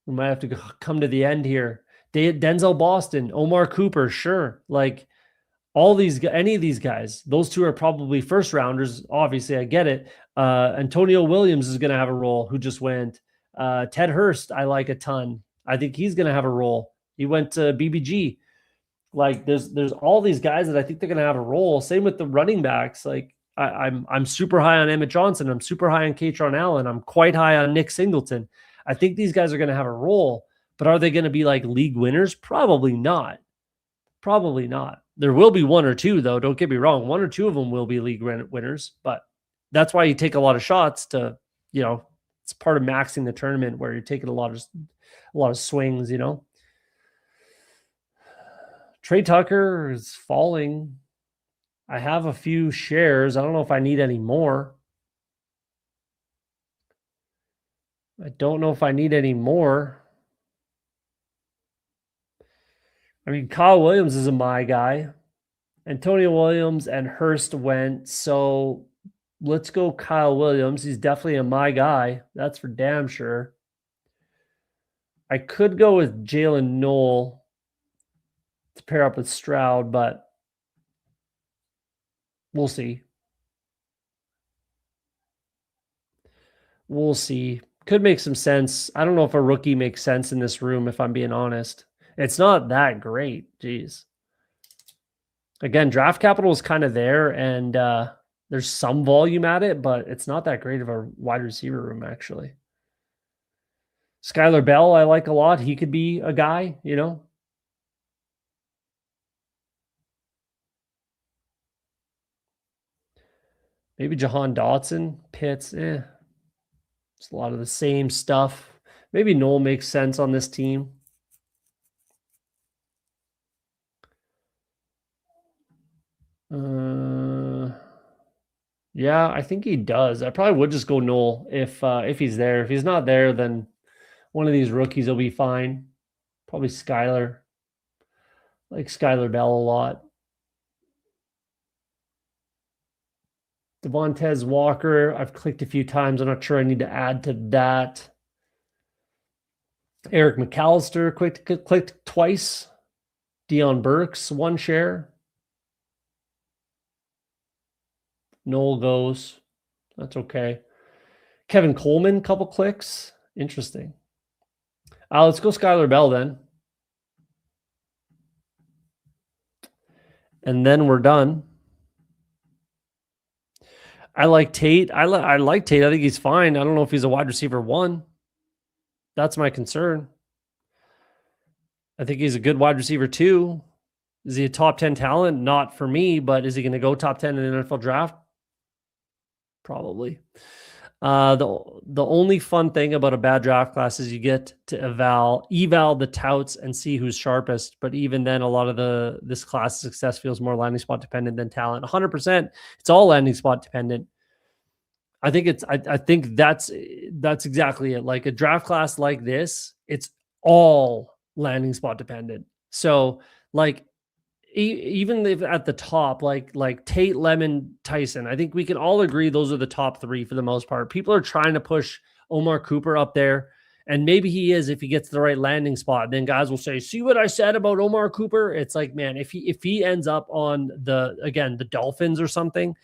We might have to come to the end here. Denzel Boston, Omar Cooper, sure. Like all these, any of these guys, those 2 are probably 1st rounders. Obviously, I get it. Antonio Williams is going to have a role, who just went. Ted Hurst, I like a ton. I think he's going to have a role. He went to BBG. Like there's all these guys that I think they're going to have a role. Same with the running backs. Like I'm super high on Emmett Johnson. I'm super high on Katron Allen. I'm quite high on Nick Singleton. I think these guys are going to have a role, but are they going to be like league winners? Probably not. Probably not. There will be 1 or 2 though. Don't get me wrong. 1 or 2 of them will be league winners, but that's why you take a lot of shots to, it's part of maxing the tournament where you're taking a lot of swings, Trey Tucker is falling. I have a few shares. I don't know if I need any more. I don't know if I need any more. I mean, Kyle Williams is a my guy. Antonio Williams and Hurst went. So let's go Kyle Williams. He's definitely a my guy. That's for damn sure. I could go with Jalen Noel to pair up with Stroud, but we'll see. We'll see. Could make some sense. I don't know if a rookie makes sense in this room, if I'm being honest. It's not that great. Jeez. Again, draft capital is kind of there, and there's some volume at it, but it's not that great of a wide receiver room, actually. Skylar Bell, I like a lot. He could be a guy, Maybe Jahan Dotson, Pitts, it's a lot of the same stuff. Maybe Noel makes sense on this team. Yeah, I think he does. I probably would just go Noel if he's there. If he's not there, then one of these rookies will be fine. Probably Skylar. Like Skylar Bell a lot. Devontae Walker, I've clicked a few times. I'm not sure I need to add to that. Eric McAllister clicked twice. Deion Burks, 1 share. Noel goes. That's okay. Kevin Coleman, couple clicks. Interesting. Let's go Skylar Bell then. And then we're done. I like Tate. I like Tate. I think he's fine. I don't know if he's a wide receiver 1. That's my concern. I think he's a good wide receiver 2. Is he a top 10 talent? Not for me, but is he going to go top 10 in the NFL draft? Probably. The only fun thing about a bad draft class is you get to eval the touts and see who's sharpest. But even then, a lot of this class success feels more landing spot dependent than talent. 100%, it's all landing spot dependent. I think that's exactly it. Like a draft class like this, it's all landing spot dependent. So like even if at the top, like Tate, Lemon, Tyson, I think we can all agree those are the top 3 for the most part. People are trying to push Omar Cooper up there, and maybe he is if he gets the right landing spot. Then guys will say, "See what I said about Omar Cooper?" It's like, man, if he ends up on the Dolphins or something,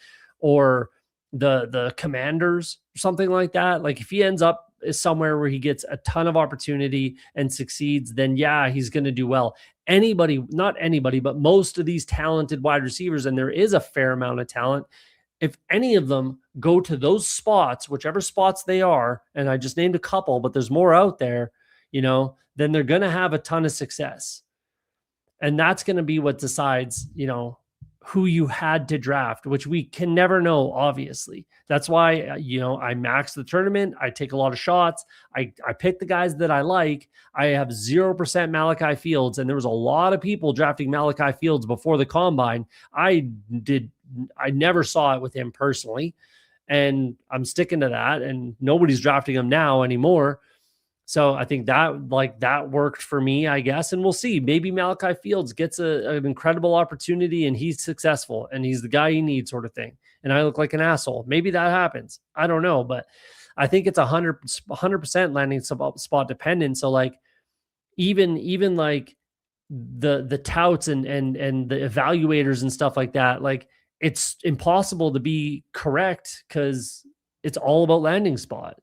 or the Commanders, something like that, like if he ends up somewhere where he gets a ton of opportunity and succeeds, then yeah, he's going to do well. Not anybody, but most of these talented wide receivers, and there is a fair amount of talent, if any of them go to those spots, whichever spots they are, and I just named a couple, but there's more out there, then they're going to have a ton of success. And that's going to be what decides, who you had to draft, which we can never know, obviously. That's why, I max the tournament. I take a lot of shots. I pick the guys that I like. I have 0% Malachi Fields, and there was a lot of people drafting Malachi Fields before the combine. I never saw it with him personally, and I'm sticking to that, and nobody's drafting him now anymore. So I think that worked for me, I guess. And we'll see. Maybe Malachi Fields gets an incredible opportunity and he's successful and he's the guy you need, sort of thing. And I look like an asshole. Maybe that happens. I don't know. But I think it's 100% landing spot dependent. So like even like the touts and the evaluators and stuff like that, like it's impossible to be correct because it's all about landing spot.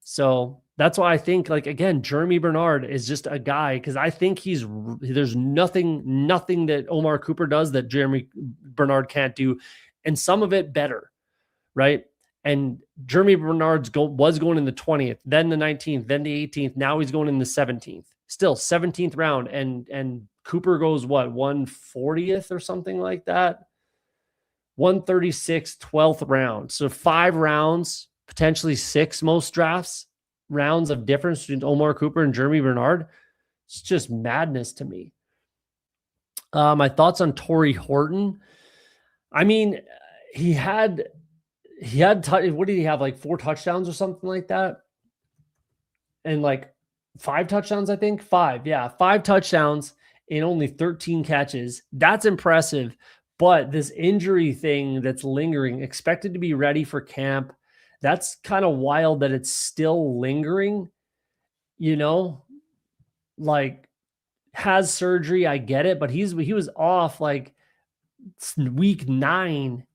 So that's why I think, like, again, Jeremy Bernard is just a guy, because I think there's nothing that Omar Cooper does that Jeremy Bernard can't do, and some of it better, right? And Jeremy Bernard's was going in the 20th, then the 19th, then the 18th. Now he's going in the 17th, still 17th round, and Cooper goes what, 140th or something like that, 136th, 12th round. So 5 rounds, potentially 6 most drafts rounds of difference between Omar Cooper and Jeremy Bernard. It's just madness to me. My thoughts on Torrey Horton. I mean, he had what did he have, like 4 touchdowns or something like that? And like 5 touchdowns, I think. 5. Yeah, 5 touchdowns in only 13 catches. That's impressive. But this injury thing that's lingering, expected to be ready for camp, that's kind of wild that it's still lingering, like has surgery. I get it, but he was off like week 9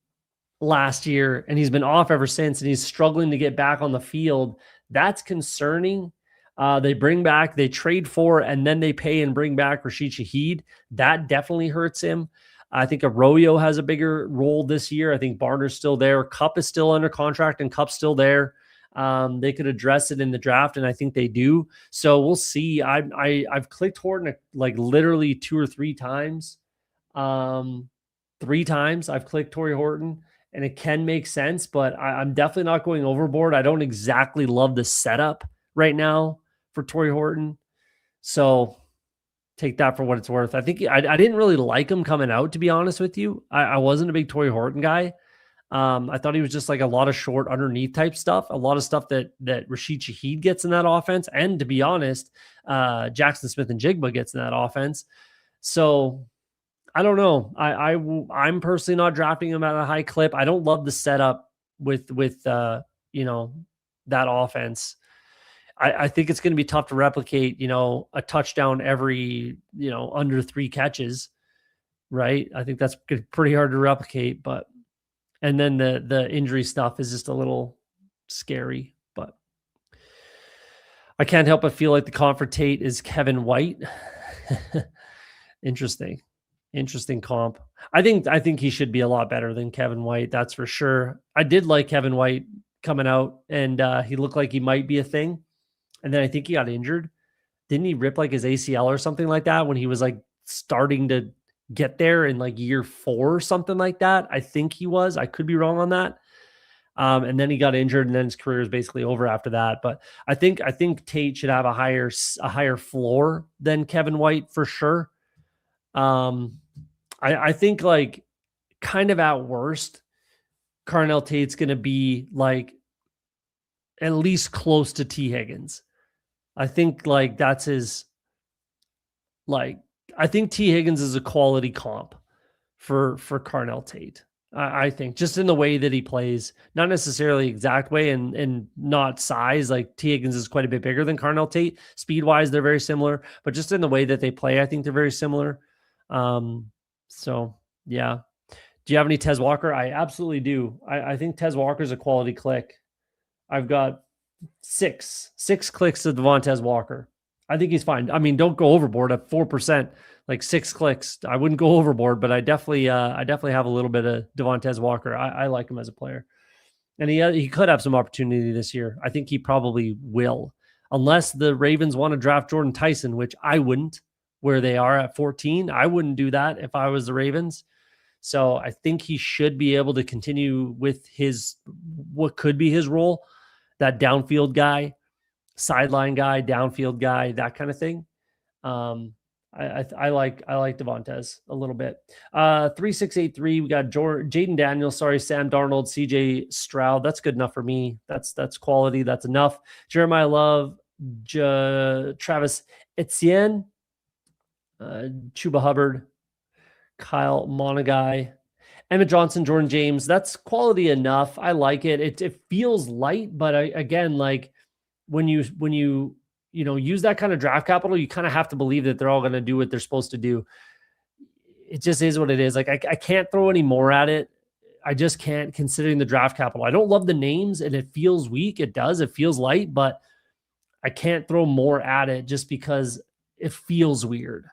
last year, and he's been off ever since, and he's struggling to get back on the field. That's concerning. They trade for, and then they pay and bring back Rashid Shaheed. That definitely hurts him. I think Arroyo has a bigger role this year. I think Barner's still there. Cup is still under contract, and Cup's still there. They could address it in the draft, and I think they do. So we'll see. I've clicked Horton like literally 2 or 3 times. Um, 3 times I've clicked Torrey Horton, and it can make sense, but I'm definitely not going overboard. I don't exactly love the setup right now for Torrey Horton. So take that for what it's worth. I think I didn't really like him coming out, to be honest with you. I wasn't a big Torrey Horton guy. I thought he was just like a lot of short underneath type stuff, a lot of stuff that Rashid Shaheed gets in that offense. And to be honest, Jackson Smith and Jigba gets in that offense. So I don't know. I'm personally not drafting him at a high clip. I don't love the setup with you know, that offense. I think it's going to be tough to replicate, you know, a touchdown every, you know, under 3 catches, right? I think that's pretty hard to replicate, but and then the injury stuff is just a little scary, but I can't help but feel like the comp for Tate is Kevin White. Interesting. Interesting comp. I think he should be a lot better than Kevin White, that's for sure. I did like Kevin White coming out, and he looked like he might be a thing. And then I think he got injured. Didn't he rip like his ACL or something like that when he was like starting to get there in like year 4 or something like that? I think he was. I could be wrong on that. And then he got injured, and then his career is basically over after that. But I think Tate should have a higher floor than Kevin White for sure. I think like kind of at worst, Carnell Tate's going to be like at least close to T. Higgins. I think like that's his, like, I think T. Higgins is a quality comp for Carnell Tate. I think just in the way that he plays, not necessarily exact way and not size. Like T. Higgins is quite a bit bigger than Carnell Tate. Speed wise, they're very similar, but just in the way that they play, I think they're very similar. So yeah. Do you have any Tez Walker? I absolutely do. I think Tez Walker is a quality click. I've got six clicks to Devontae Walker. I think he's fine. I mean, don't go overboard at 4%, like 6 clicks. I wouldn't go overboard, but I definitely have a little bit of Devontae Walker. I like him as a player, and he could have some opportunity this year. I think he probably will, unless the Ravens want to draft Jordan Tyson, which I wouldn't. Where they are at 14, I wouldn't do that if I was the Ravens. So I think he should be able to continue with his what could be his role, that downfield guy, sideline guy, downfield guy, that kind of thing. I like Devontae a little bit. 3683. We got Jaden Daniels. Sorry, Sam Darnold, CJ Stroud. That's good enough for me. That's quality. That's enough. Jeremiah Love, Travis Etienne, Chuba Hubbard, Kyle Monagai, Emmett Johnson, Jordan James. That's quality enough. I like it. It feels light, but again, like when you use that kind of draft capital, you kind of have to believe that they're all going to do what they're supposed to do. It just is what it is. Like I can't throw any more at it. I just can't, considering the draft capital. I don't love the names, and it feels weak. It does. It feels light, but I can't throw more at it just because it feels weird.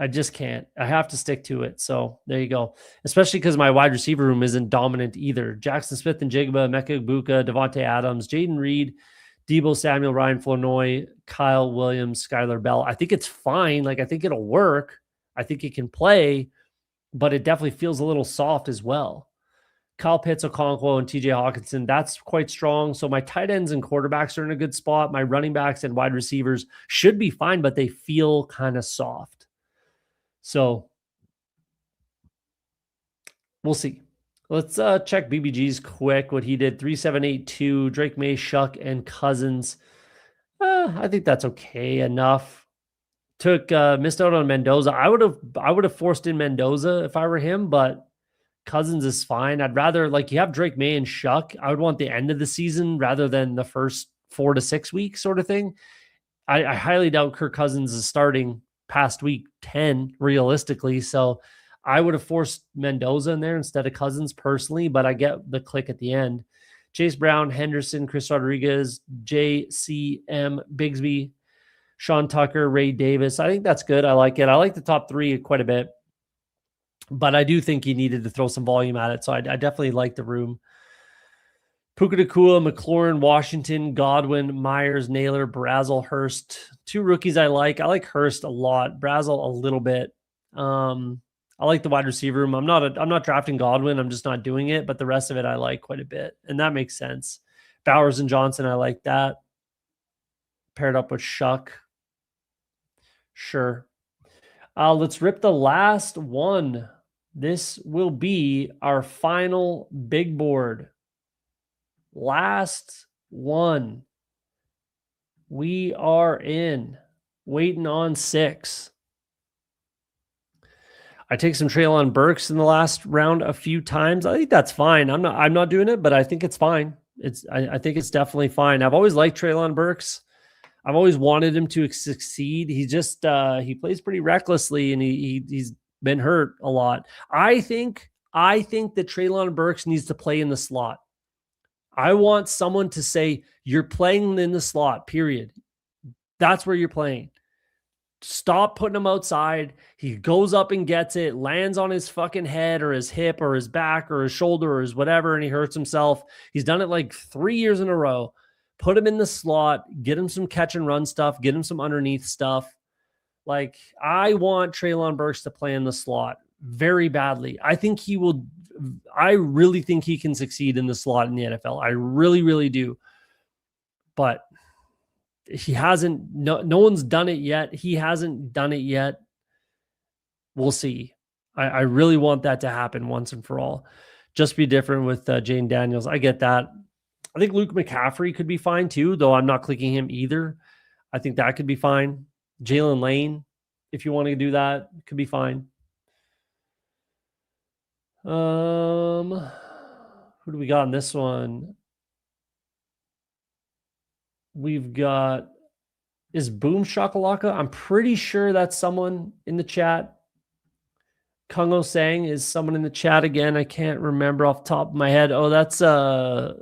I just can't. I have to stick to it. So there you go. Especially because my wide receiver room isn't dominant either. Jackson Smith and Jigba, Mecca Ibuka, Devontae Adams, Jaden Reed, Deebo Samuel, Ryan Flournoy, Kyle Williams, Skylar Bell. I think it's fine. Like, I think it'll work. I think it can play, but it definitely feels a little soft as well. Kyle Pitts, Okonkwo, and TJ Hawkinson, that's quite strong. So my tight ends and quarterbacks are in a good spot. My running backs and wide receivers should be fine, but they feel kind of soft. So we'll see. Let's check BBG's quick, what he did. 3782, Drake May, Shuck, and Cousins. I think that's okay enough. Missed out on Mendoza. I would have forced in Mendoza if I were him, but Cousins is fine. I'd rather, like, you have Drake May and Shuck. I would want the end of the season rather than the first 4 to 6 weeks sort of thing. I highly doubt Kirk Cousins is starting past week 10 realistically. So I would have forced Mendoza in there instead of Cousins personally, but I get the click at the end. Chase Brown, Henderson, Chris Rodriguez, JCM, Bigsby, Sean Tucker, Ray Davis. I think that's good. I like it. I like the top 3 quite a bit, but I do think he needed to throw some volume at it. So I definitely like the room. Puka Nakua, McLaurin, Washington, Godwin, Myers, Naylor, Brazel, Hurst. 2 rookies I like. I like Hurst a lot. Brazel a little bit. I like the wide receiver room. I'm not drafting Godwin. I'm just not doing it. But the rest of it I like quite a bit, and that makes sense. Bowers and Johnson, I like that. Paired up with Shuck. Sure. Let's rip the last one. This will be our final big board. Last one. We are in. Waiting on 6. I take some Treylon Burks in the last round a few times. I think that's fine. I'm not doing it, but I think it's fine. I think it's definitely fine. I've always liked Treylon Burks. I've always wanted him to succeed. He just he plays pretty recklessly, and he's been hurt a lot. I think that Treylon Burks needs to play in the slot. I want someone to say, you're playing in the slot, period. That's where you're playing. Stop putting him outside. He goes up and gets it, lands on his fucking head or his hip or his back or his shoulder or his whatever, and he hurts himself. He's done it like 3 years in a row. Put him in the slot, get him some catch and run stuff, get him some underneath stuff. Like, I want Treylon Burks to play in the slot very badly. I think he will. I really think he can succeed in the slot in the NFL. I really, really do. But he hasn't. No one's done it yet. He hasn't done it yet. We'll see. I really want that to happen once and for all. Just be different with Jane Daniels. I get that. I think Luke McCaffrey could be fine too, though I'm not clicking him either. I think that could be fine. Jalen Lane, if you want to do that, could be fine. Who do we got in this one? We've got, is Boom Shakalaka? I'm pretty sure that's someone in the chat. Kungo Sang is someone in the chat again. I can't remember off the top of my head. Oh, that's Turn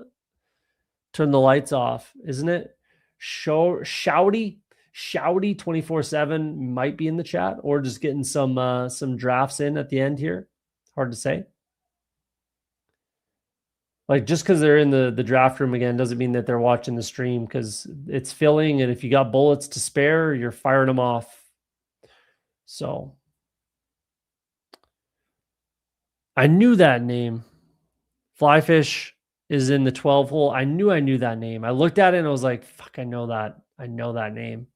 the Lights Off, isn't it? Shouty 24/7 might be in the chat, or just getting some drafts in at the end here. Hard to say. Like, just because they're in the draft room again doesn't mean that they're watching the stream, because it's filling, and if you got bullets to spare, you're firing them off. So I knew that name. Flyfish is in the 12 hole. I knew that name. I looked at it and I was like, fuck, I know that. I know that name.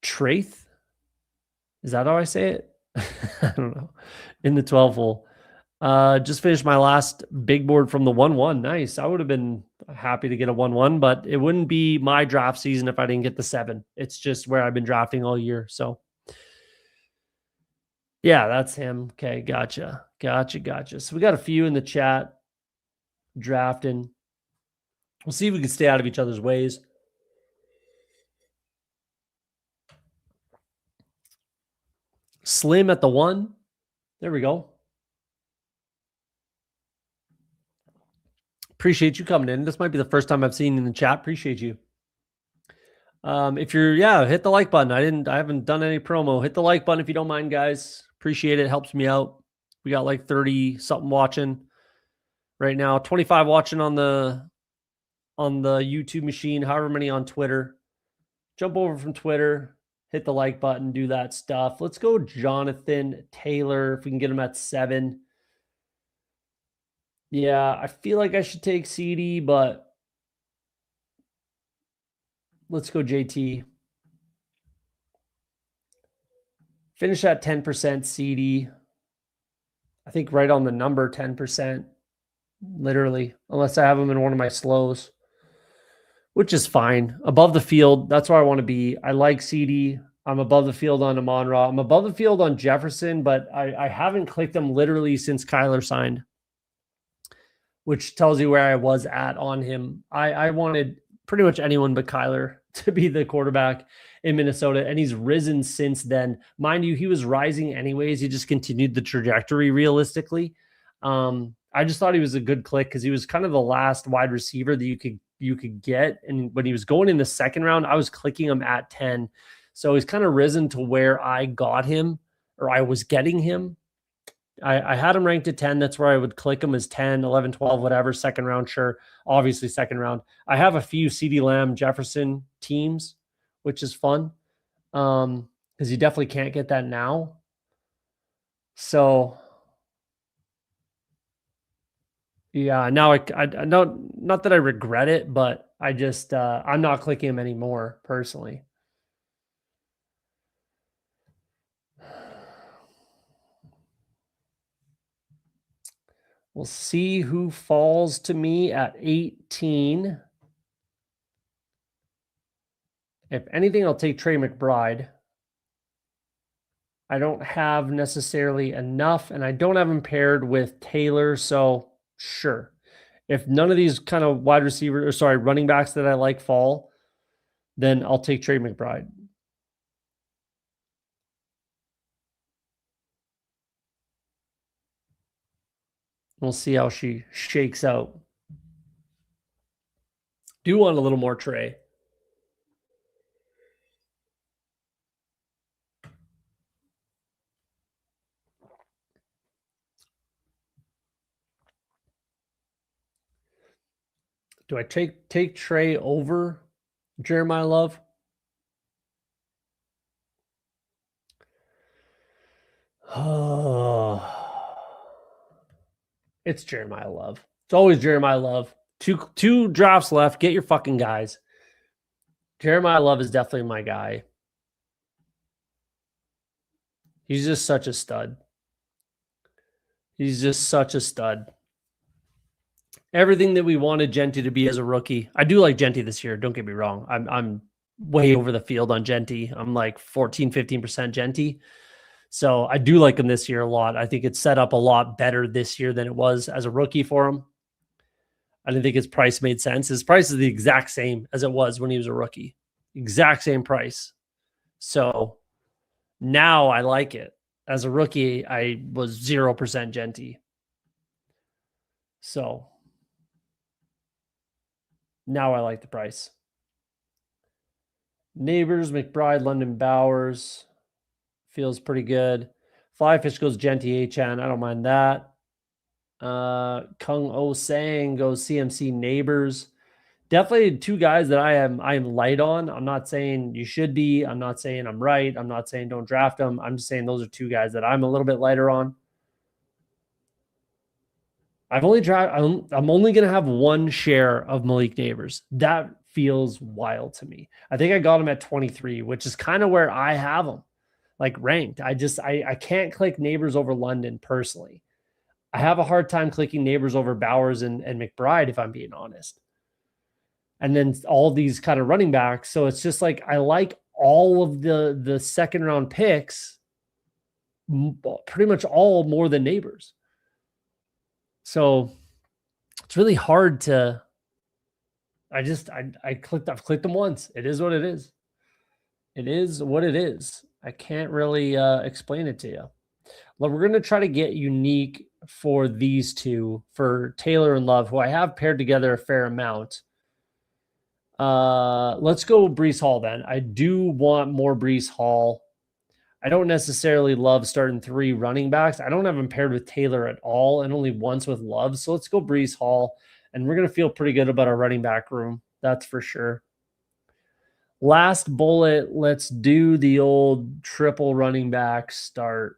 Traith? Is that how I say it? I don't know. In the 12 hole. Just finished my last big board from the 1-1. Nice. I would have been happy to get a 1-1, but it wouldn't be my draft season if I didn't get the 7. It's just where I've been drafting all year. So yeah, that's him. Okay, gotcha. So we got a few in the chat drafting. We'll see if we can stay out of each other's ways. Slim at the 1. There we go. Appreciate you coming in. This might be the first time I've seen you in the chat. Appreciate you. If you're, hit the like button. I haven't done any promo. Hit the like button if you don't mind, guys. Appreciate it. Helps me out. We got like 30 something watching right now. 25 watching on the YouTube machine. However many on Twitter. Jump over from Twitter. Hit the like button. Do that stuff. Let's go Jonathan Taylor. If we can get him at 7. Yeah, I feel like I should take CD, but let's go JT. Finish at 10% CD. I think right on the number 10%, literally, unless I have them in one of my slows, which is fine. Above the field, that's where I want to be. I like CD. I'm above the field on Amon-Ra. I'm above the field on Jefferson, but I haven't clicked them literally since Kyler signed, which tells you where I was at on him. I wanted pretty much anyone but Kyler to be the quarterback in Minnesota, and he's risen since then. Mind you, he was rising anyways. He just continued the trajectory realistically. I just thought he was a good click because he was kind of the last wide receiver that you could get. And when he was going in the second round, I was clicking him at 10. So he's kind of risen to where I got him, or I was getting him. I had him ranked at 10. That's where I would click him as 10, 11, 12, whatever. Second round, sure. Obviously, second round. I have a few CD Lamb Jefferson teams, which is fun. Because you definitely can't get that now. So yeah, now I don't, not that I regret it, but I just I'm not clicking him anymore personally. We'll see who falls to me at 18. If anything, I'll take Trey McBride. I don't have necessarily enough, and I don't have him paired with Taylor, so sure. If none of these kind of wide receivers, or sorry, running backs that I like fall, then I'll take Trey McBride. We'll see how she shakes out. Do want a little more Trey. Do I take Trey over Jeremiah Love? Oh, it's Jeremiah Love. It's always Jeremiah Love. Two drafts left. Get your fucking guys. Jeremiah Love is definitely my guy. He's just such a stud. He's just such a stud. Everything that we wanted Genty to be as a rookie. I do like Genty this year. Don't get me wrong. I'm way over the field on Genty. I'm like 14, 15% Genty. So I do like him this year a lot. I think it's set up a lot better this year than it was as a rookie for him. I didn't think his price made sense. His price is the exact same as it was when he was a rookie. Exact same price. So now I like it. As a rookie, I was 0% Genty. So now I like the price. Neighbors, McBride, London Bowers. Feels pretty good. Flyfish goes Genty Achan. I don't mind that. Kung O Sang goes CMC Neighbors. Definitely two guys that I am light on. I'm not saying you should be. I'm not saying I'm right. I'm not saying don't draft them. I'm just saying those are two guys that I'm a little bit lighter on. I'm only going to have one share of Malik Neighbors. That feels wild to me. I think I got him at 23, which is kind of where I have him, like ranked. I can't click Neighbors over London personally. I have a hard time clicking Neighbors over Bowers and McBride, if I'm being honest. And then all these kind of running backs. So it's just like I like all of the second round picks, pretty much all more than Neighbors. So it's really hard to. I've clicked them once. It is what it is. It is what it is. I can't really explain it to you. Well, we're going to try to get unique for these two, for Taylor and Love, who I have paired together a fair amount. Let's go Breece Hall then. I do want more Breece Hall. I don't necessarily love starting three running backs. I don't have him paired with Taylor at all, and only once with Love. So let's go Breece Hall, and we're going to feel pretty good about our running back room. That's for sure. Last bullet, let's do the old triple running back start.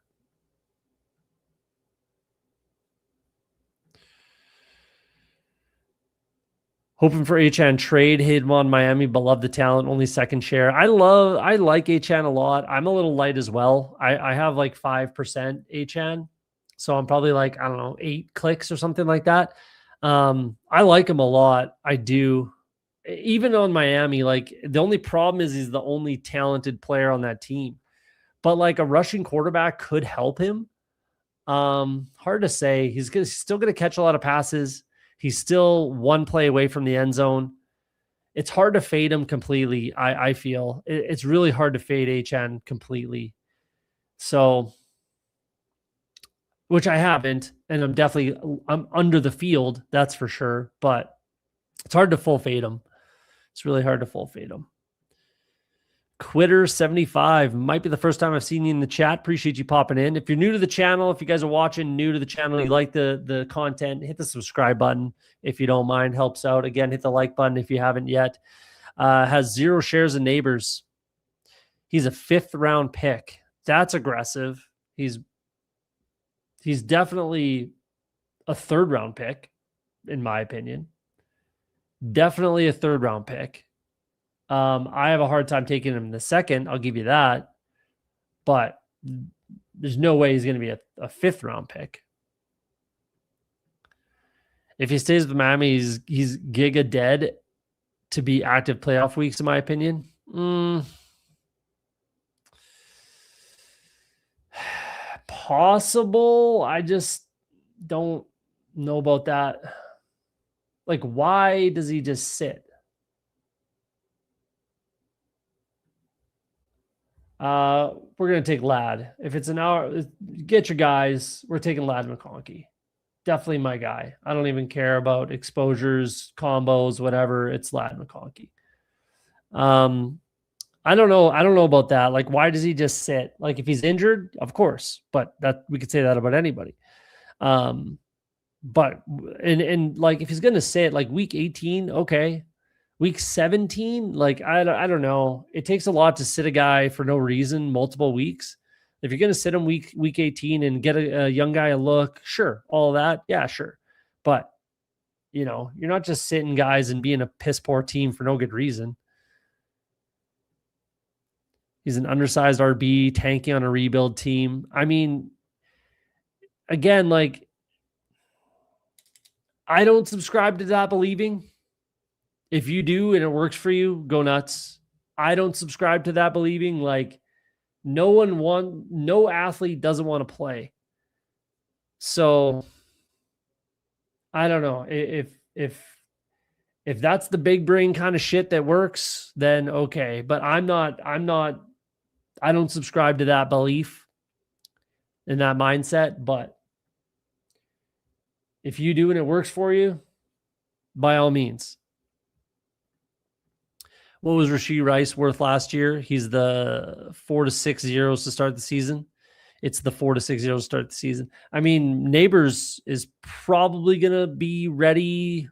Hoping for Achan trade. Hated him on Miami, but love the talent. Only second share. I like Achan a lot. I'm a little light as well. I have like 5% Achan. So I'm probably like, I don't know, 8 clicks or something like that. I like him a lot. I do. Even on Miami, like the only problem is he's the only talented player on that team. But like a rushing quarterback could help him. Hard to say. He's still going to catch a lot of passes. He's still one play away from the end zone. It's hard to fade him completely. I feel it's really hard to fade Achan completely. So, which I haven't, and I'm under the field. That's for sure. But it's hard to full fade him. It's really hard to full fade him. Quitter75 might be the first time I've seen you in the chat. Appreciate you popping in. If you're new to the channel, if you guys are watching new to the channel, you like the content, hit the subscribe button if you don't mind. Helps out. Again, hit the like button if you haven't yet. Has 0 shares of neighbors. He's a 5th round pick. That's aggressive. He's definitely a 3rd round pick, in my opinion. Definitely a 3rd round pick. I have a hard time taking him in the 2nd. I'll give you that. But there's no way he's going to be a 5th round pick. If he stays with Miami, he's giga dead to be active playoff weeks, in my opinion. Possible. I just don't know about that. Like, why does he just sit? We're going to take Ladd. If it's an hour, get your guys. We're taking Ladd McConkey. Definitely my guy. I don't even care about exposures, combos, whatever. It's Ladd McConkey. I don't know. I don't know about that. Like, why does he just sit? Like, if he's injured, of course, but that we could say that about anybody. But like, if he's going to sit like week 18, okay. Week 17, like, I don't know. It takes a lot to sit a guy for no reason, multiple weeks. If you're going to sit him week 18 and get a young guy a look, sure. All that, yeah, sure. But, you're not just sitting guys and being a piss poor team for no good reason. He's an undersized RB, tanking on a rebuild team. I mean, again, like, I don't subscribe to that believing. If you do and it works for you, go nuts. I don't subscribe to that believing. Like, no athlete doesn't want to play. So I don't know. If that's the big brain kind of shit that works, then okay. But I don't subscribe to that belief and that mindset. But if you do and it works for you, by all means. What was Rashee Rice worth last year? He's the 4 to 6 zeros to start the season. It's the 4 to 6 zeros to start the season. I mean, Neighbors is probably going to be ready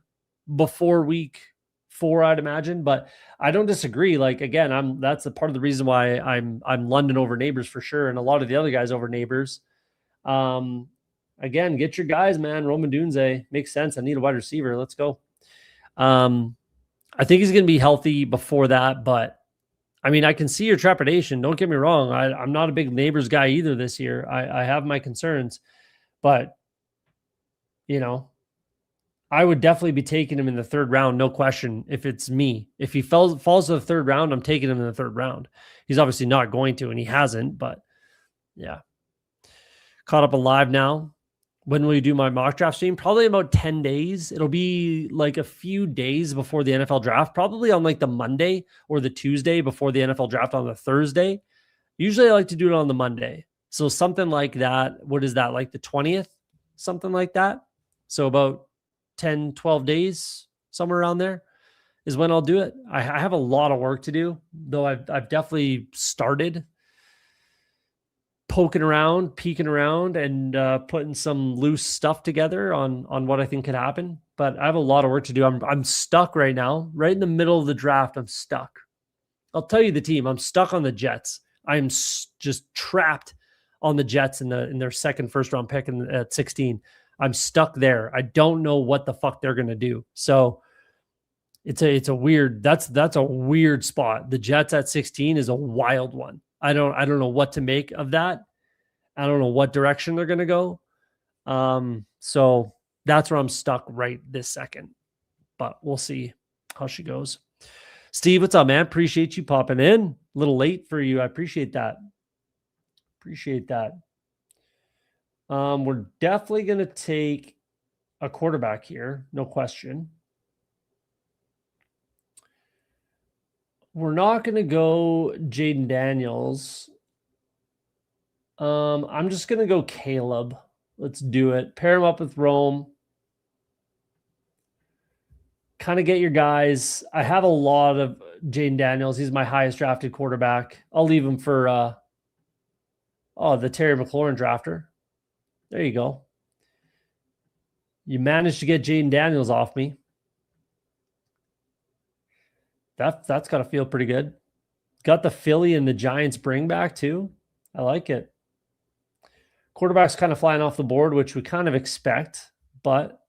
before week 4, I'd imagine, but I don't disagree. Like, again, that's a part of the reason why I'm London over Neighbors for sure, and a lot of the other guys over Neighbors. Again, get your guys, man. Roman Dunze makes sense. I need a wide receiver. Let's go. I think he's going to be healthy before that, but I mean, I can see your trepidation. Don't get me wrong. I'm not a big Neighbors guy either this year. I have my concerns, but I would definitely be taking him in the 3rd round. No question. If it's me, if he falls to the 3rd round, I'm taking him in the 3rd round. He's obviously not going to, and he hasn't, but yeah. Caught up alive now. When will you do my mock draft stream? Probably about 10 days. It'll be like a few days before the NFL draft, probably on like the Monday or the Tuesday before the NFL draft on the Thursday. Usually I like to do it on the Monday. So something like that. What is that? Like the 20th? Something like that. So about 10, 12 days, somewhere around there is when I'll do it. I have a lot of work to do, though I've definitely started poking around, peeking around, and putting some loose stuff together on what I think could happen. But I have a lot of work to do. I'm stuck right now, right in the middle of the draft. I'm stuck. I'll tell you the team. I'm stuck on the Jets. I'm just trapped on the Jets in their second first round pick at 16. I'm stuck there. I don't know what the fuck they're gonna do. So it's a weird. That's a weird spot. The Jets at 16 is a wild one. I don't know what to make of that. I don't know what direction they're going to go. So that's where I'm stuck right this second, but we'll see how she goes. Steve, what's up, man? Appreciate you popping in. A little late for you. I appreciate that. We're definitely going to take a quarterback here. No question. We're not going to go Jaden Daniels. I'm just going to go Caleb. Let's do it. Pair him up with Rome. kind of get your guys. I have a lot of Jaden Daniels. He's my highest drafted quarterback. I'll leave him for the Terry McLaurin drafter. There you go. You managed to get Jaden Daniels off me. That's got to feel pretty good. Got the Philly and the Giants bring back too. I like it. Quarterback's kind of flying off the board, which we kind of expect, but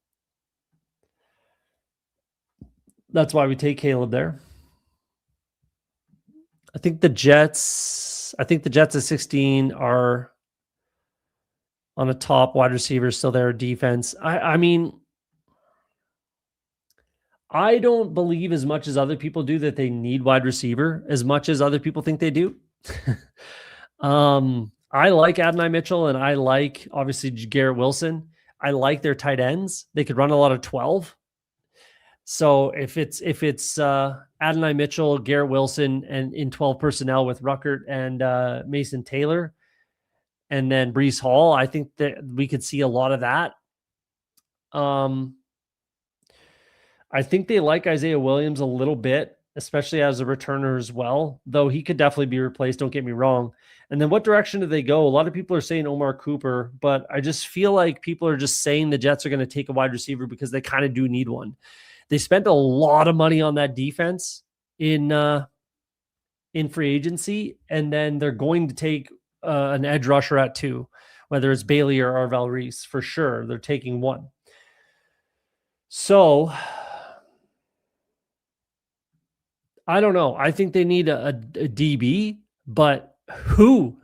that's why we take Caleb there. I think the Jets at 16 are on a top wide receiver, still their defense. I mean, I don't believe as much as other people do that they need wide receiver as much as other people think they do. I like Adonai Mitchell and I like obviously Garrett Wilson. I like their tight ends. They could run a lot of 12. So if it's Adonai Mitchell, Garrett Wilson, and in 12 personnel with Ruckert and Mason Taylor, and then Breece Hall, I think that we could see a lot of that. I think they like Isaiah Williams a little bit, especially as a returner as well, though he could definitely be replaced. Don't get me wrong. And then what direction do they go? A lot of people are saying Omar Cooper, but I just feel like people are just saying the Jets are going to take a wide receiver because they kind of do need one. They spent a lot of money on that defense in free agency, and then they're going to take an edge rusher at 2, whether it's Bailey or Arvel Reese, for sure. They're taking one. So I don't know. I think they need a DB, but who?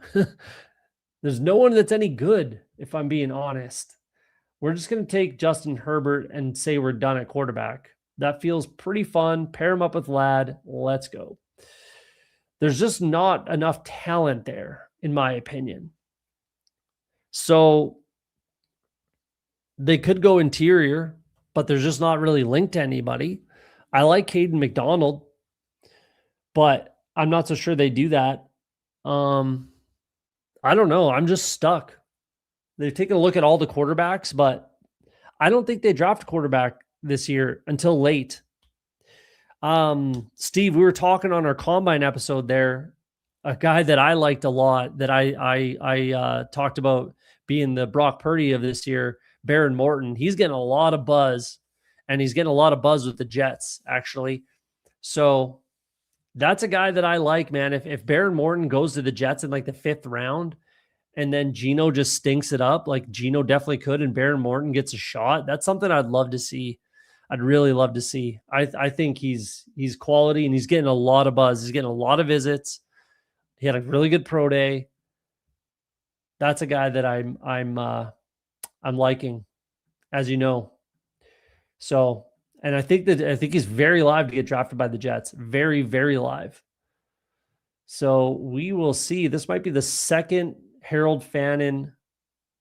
There's no one that's any good, if I'm being honest. We're just going to take Justin Herbert and say we're done at quarterback. That feels pretty fun. Pair him up with Ladd. Let's go. There's just not enough talent there, in my opinion. So they could go interior, but they're just not really linked to anybody. I like Caden McDonald, but I'm not so sure they do that. I don't know. I'm just stuck. They've taken a look at all the quarterbacks, but I don't think they draft a quarterback this year until late. Steve, we were talking on our combine episode there, a guy that I liked a lot that I talked about being the Brock Purdy of this year, Baron Morton. He's getting a lot of buzz, and he's getting a lot of buzz with the Jets, actually. So that's a guy that I like, man. If Baron Morton goes to the Jets in like the 5th round, and then Geno just stinks it up, like Geno definitely could, and Baron Morton gets a shot, that's something I'd love to see. I'd really love to see. I think he's quality, and he's getting a lot of buzz. He's getting a lot of visits. He had a really good pro day. That's a guy that I'm liking, as you know. So, and I think he's very live to get drafted by the Jets. Very, very live. So we will see. This might be the second Harold Fannin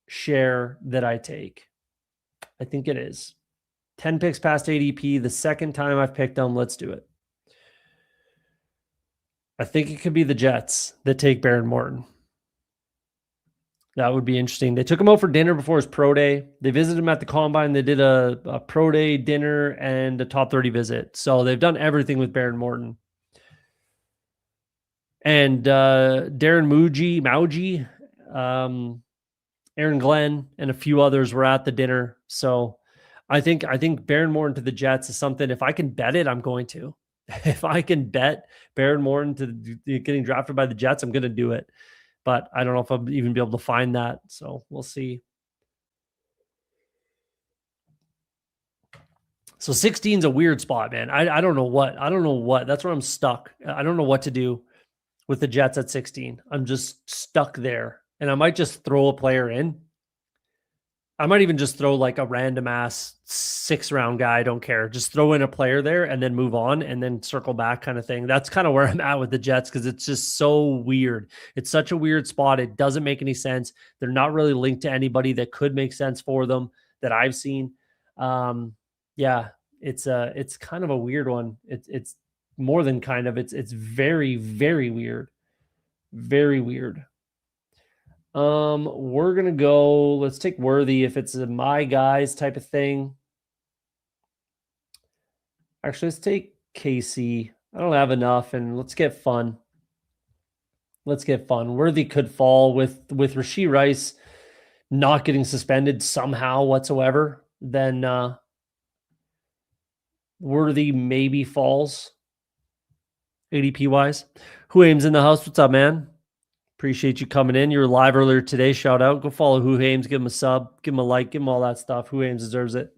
share that I take. I think it is. 10 picks past ADP, the second time I've picked them. Let's do it. I think it could be the Jets that take Baron Morton. That would be interesting. They took him out for dinner before his pro day. They visited him at the combine. They did a pro day dinner and a top 30 visit. So they've done everything with Baron Morton. And Darren Mauji, Aaron Glenn, and a few others were at the dinner. So I think Baron Morton to the Jets is something. If I can bet it, I'm going to. If I can bet Baron Morton to getting drafted by the Jets, I'm going to do it. But I don't know if I'll even be able to find that. So we'll see. So 16 is a weird spot, man. I don't know what. That's where I'm stuck. I don't know what to do with the Jets at 16. I'm just stuck there. And I might just throw a player in. I might even just throw like a random ass 6th round guy. I don't care. Just throw in a player there and then move on and then circle back kind of thing. That's kind of where I'm at with the Jets because it's just so weird. It's such a weird spot. It doesn't make any sense. They're not really linked to anybody that could make sense for them that I've seen. Yeah, it's kind of a weird one. It's more than kind of. It's very, very weird. Very weird. We're going to go, let's take Worthy if it's a my guys type of thing. Actually, let's take KC. I don't have enough, and let's get fun. Let's get fun. Worthy could fall with Rashee Rice not getting suspended somehow whatsoever. Then Worthy maybe falls ADP wise. Who Ames in the house? What's up, man? Appreciate you coming in. You were live earlier today. Shout out. Go follow Who Ames. Give him a sub. Give him a like. Give him all that stuff. Who Ames deserves it.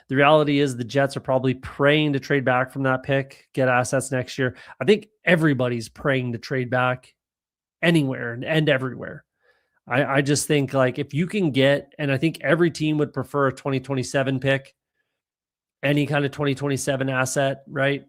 The reality is the Jets are probably praying to trade back from that pick, get assets next year. I think everybody's praying to trade back anywhere and everywhere. I just think like if you can get, and I think every team would prefer a 2027 pick, any kind of 2027 asset, right?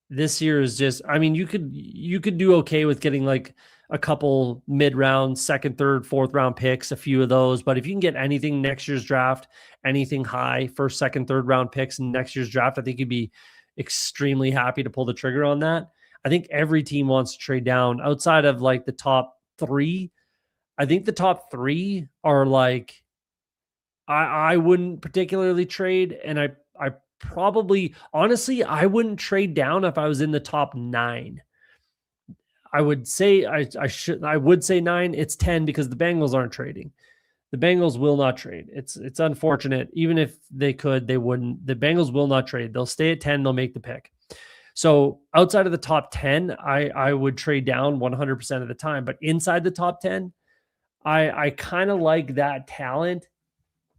This year is just, I mean, you could do okay with getting like a couple mid-round, second, third, fourth round picks, a few of those. But if you can get anything next year's draft, anything high, first, second, third round picks in next year's draft, I think you'd be extremely happy to pull the trigger on that. I think every team wants to trade down outside of like the top three. I think the top three are like, I wouldn't particularly trade. And I probably, honestly, I wouldn't trade down if I was in the top 9. I would say I would say 9. It's 10 because the Bengals aren't trading. The Bengals will not trade. It's unfortunate. Even if they could, they wouldn't. The Bengals will not trade. They'll stay at 10. They'll make the pick. So outside of the top 10, I would trade down 100% of the time. But inside the top 10, I kind of like that talent.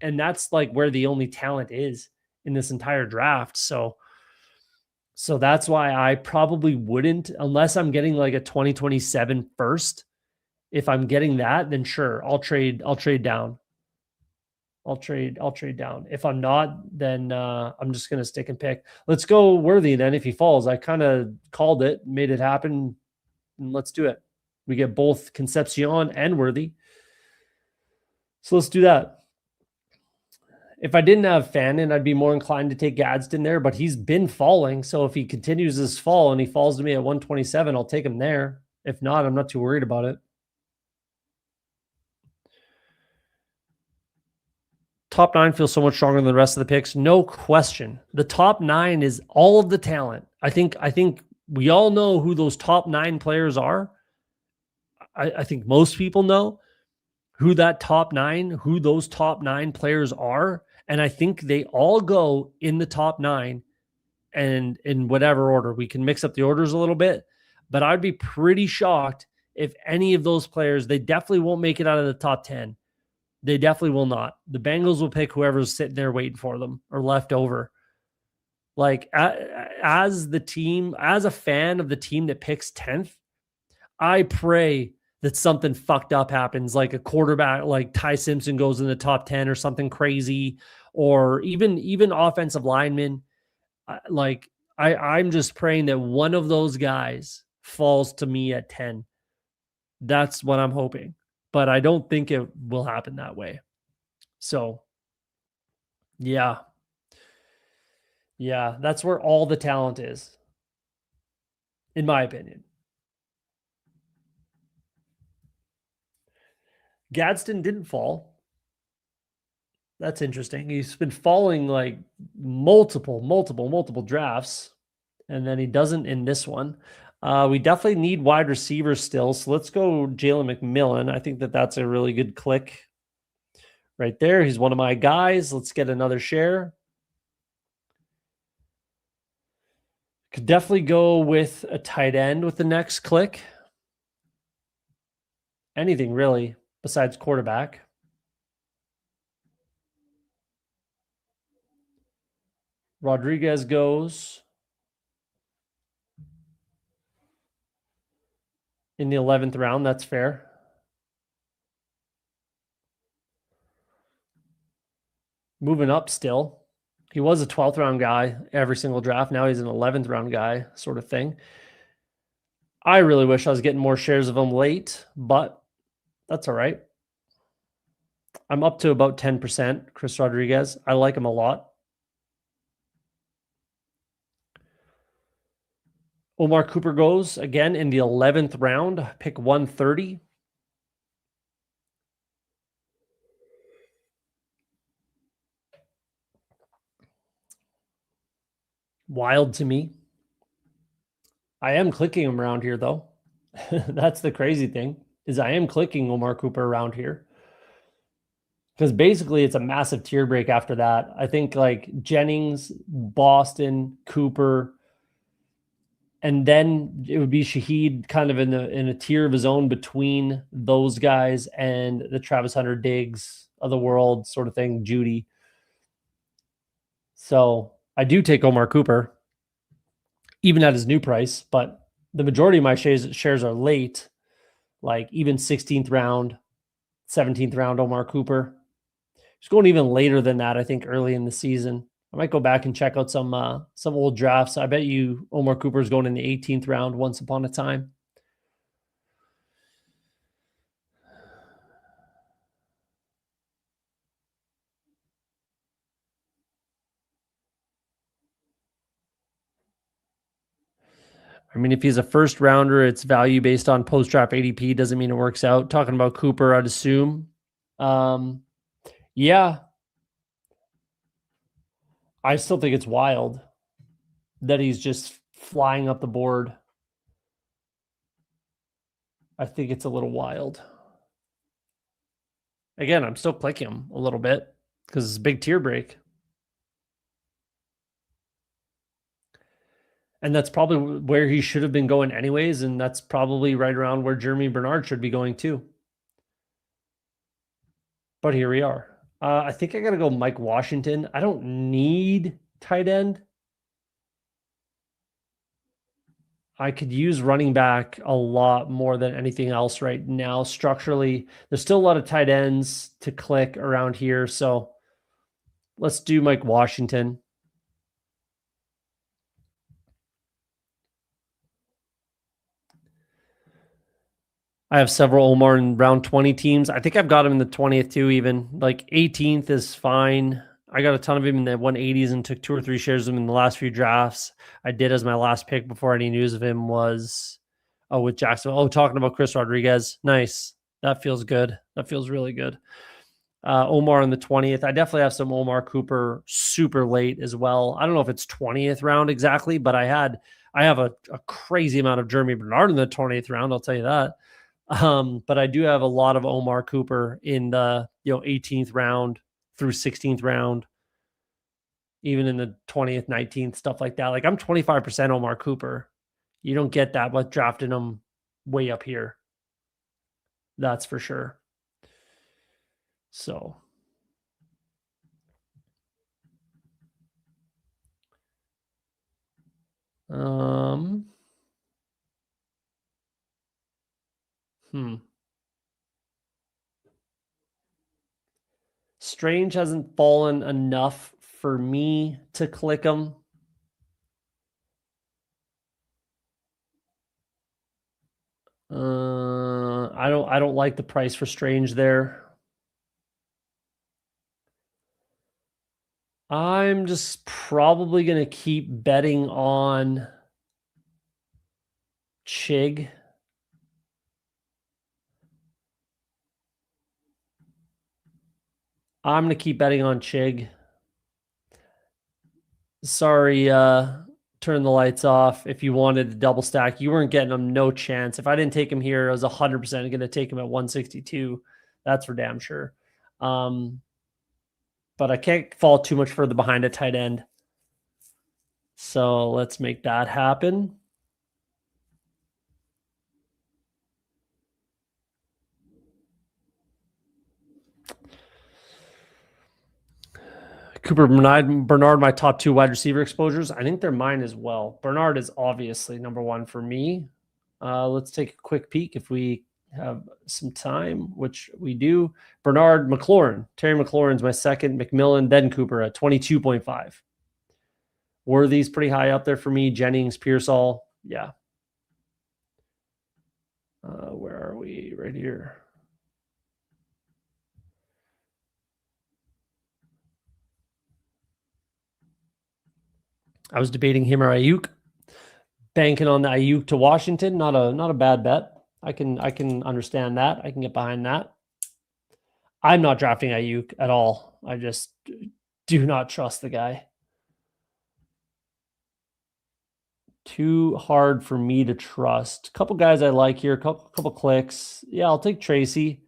And that's like where the only talent is in this entire draft. So that's why I probably wouldn't, unless I'm getting like a 2027 first. If I'm getting that, then sure, I'll trade down. I'll trade down. If I'm not, then I'm just gonna stick and pick. Let's go Worthy then. If he falls, I kind of called it, made it happen, and let's do it. We get both Concepcion and Worthy. So let's do that. If I didn't have Fannin, I'd be more inclined to take Gadsden there, but he's been falling. So if he continues his fall and he falls to me at 127, I'll take him there. If not, I'm not too worried about it. Top 9 feels so much stronger than the rest of the picks. No question. The top 9 is all of the talent. I think we all know who those top 9 players are. I think most people know who those top 9 players are. And I think they all go in the top 9 and in whatever order. We can mix up the orders a little bit, but I'd be pretty shocked if any of those players, they definitely won't make it out of the top 10. They definitely will not. The Bengals will pick whoever's sitting there waiting for them or left over. Like as the team, as a fan of the team that picks 10th, I pray that something fucked up happens, like a quarterback, like Ty Simpson goes in the top 10 or something crazy, or even offensive linemen. Like I'm just praying that one of those guys falls to me at 10. That's what I'm hoping, but I don't think it will happen that way. So yeah, that's where all the talent is, in my opinion. Gadsden didn't fall. That's interesting. He's been falling like multiple drafts, and then he doesn't in this one. We definitely need wide receivers still, so let's go Jalen McMillan. I think that's a really good click right there. He's one of my guys. Let's get another share. Could definitely go with a tight end with the next click. Anything really besides quarterback. Rodriguez goes in the 11th round. That's fair. Moving up still. He was a 12th round guy every single draft. Now he's an 11th round guy, sort of thing. I really wish I was getting more shares of him late, but that's all right. I'm up to about 10%. Chris Rodriguez. I like him a lot. Omar Cooper goes again in the 11th round, pick 130. wild to me. I am clicking him around here, though. That's the crazy thing, is I am clicking Omar Cooper around here. Because basically it's a massive tier break after that. I think like Jennings, Boston, Cooper, and then it would be Shaheed kind of in a tier of his own between those guys and the Travis Hunter Diggs of the world sort of thing, Judy. So I do take Omar Cooper, even at his new price, but the majority of my shares are late, like even 16th round, 17th round Omar Cooper. It's going even later than that, I think, early in the season. I might go back and check out some old drafts. I bet you Omar Cooper is going in the 18th round once upon a time. I mean, if he's a first rounder, it's value based on post draft ADP. Doesn't mean it works out. Talking about Cooper, I'd assume. Yeah, I still think it's wild that he's just flying up the board. I think it's a little wild. Again, I'm still clicking him a little bit because it's a big tier break. And that's probably where he should have been going anyways. And that's probably right around where Jeremy Bernard should be going too. But here we are. I think I got to go Mike Washington. I don't need tight end. I could use running back a lot more than anything else right now. Structurally, there's still a lot of tight ends to click around here. So let's do Mike Washington. I have several Omar in round 20 teams. I think I've got him in the 20th too, even. Like 18th is fine. I got a ton of him in the 180s and took 2 or 3 shares of him in the last few drafts. I did as my last pick before any news of him was with Jacksonville. Oh, talking about Chris Rodriguez. Nice. That feels good. That feels really good. Omar in the 20th. I definitely have some Omar Cooper super late as well. I don't know if it's 20th round exactly, but I have a crazy amount of Jeremy Bernard in the 20th round. I'll tell you that. But I do have a lot of Omar Cooper in the 18th round through 16th round, even in the 20th, 19th, stuff like that. Like I'm 25% Omar Cooper. You don't get that with drafting him way up here. That's for sure. So Strange hasn't fallen enough for me to click him. I don't like the price for Strange there. I'm just probably going to keep betting on Chig. I'm going to keep betting on Chig. Sorry, turn the lights off. If you wanted to double stack, you weren't getting him, no chance. If I didn't take him here, I was 100% going to take him at 162. That's for damn sure. But I can't fall too much further behind a tight end. So let's make that happen. Cooper Bernard, my top 2 wide receiver exposures. I think they're mine as well. Bernard is obviously number 1 for me. Let's take a quick peek if we have some time, which we do. Bernard, McLaurin. Terry McLaurin's my second. McMillan, then Cooper at 22.5. Worthy's pretty high up there for me. Jennings, Pearsall. Yeah. Where are we? Right here. I was debating him or Ayuk. Banking on the Ayuk to Washington, not a bad bet. I can understand that. I can get behind that. I'm not drafting Ayuk at all. I just do not trust the guy. Too hard for me to trust. A couple guys I like here, couple clicks. Yeah, I'll take Tracy.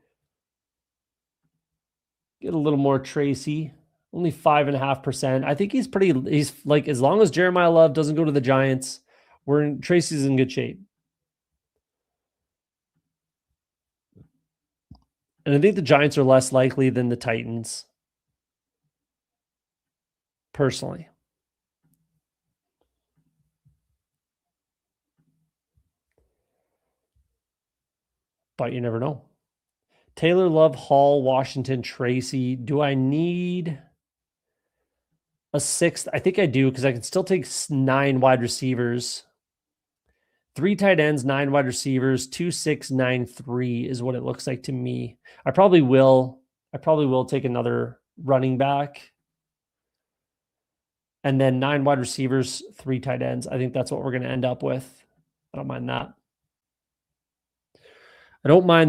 Get a little more Tracy. Only 5.5%. I think he's like, as long as Jeremiah Love doesn't go to the Giants, Tracy's in good shape. And I think the Giants are less likely than the Titans, personally. But you never know. Taylor, Love, Hall, Washington, Tracy. Do I need a sixth? I think I do, because I can still take 9 wide receivers. 3 tight ends, 9 wide receivers, 2, 6, 9, 3 is what it looks like to me. I probably will take another running back. And then 9 wide receivers, 3 tight ends. I think that's what we're going to end up with. I don't mind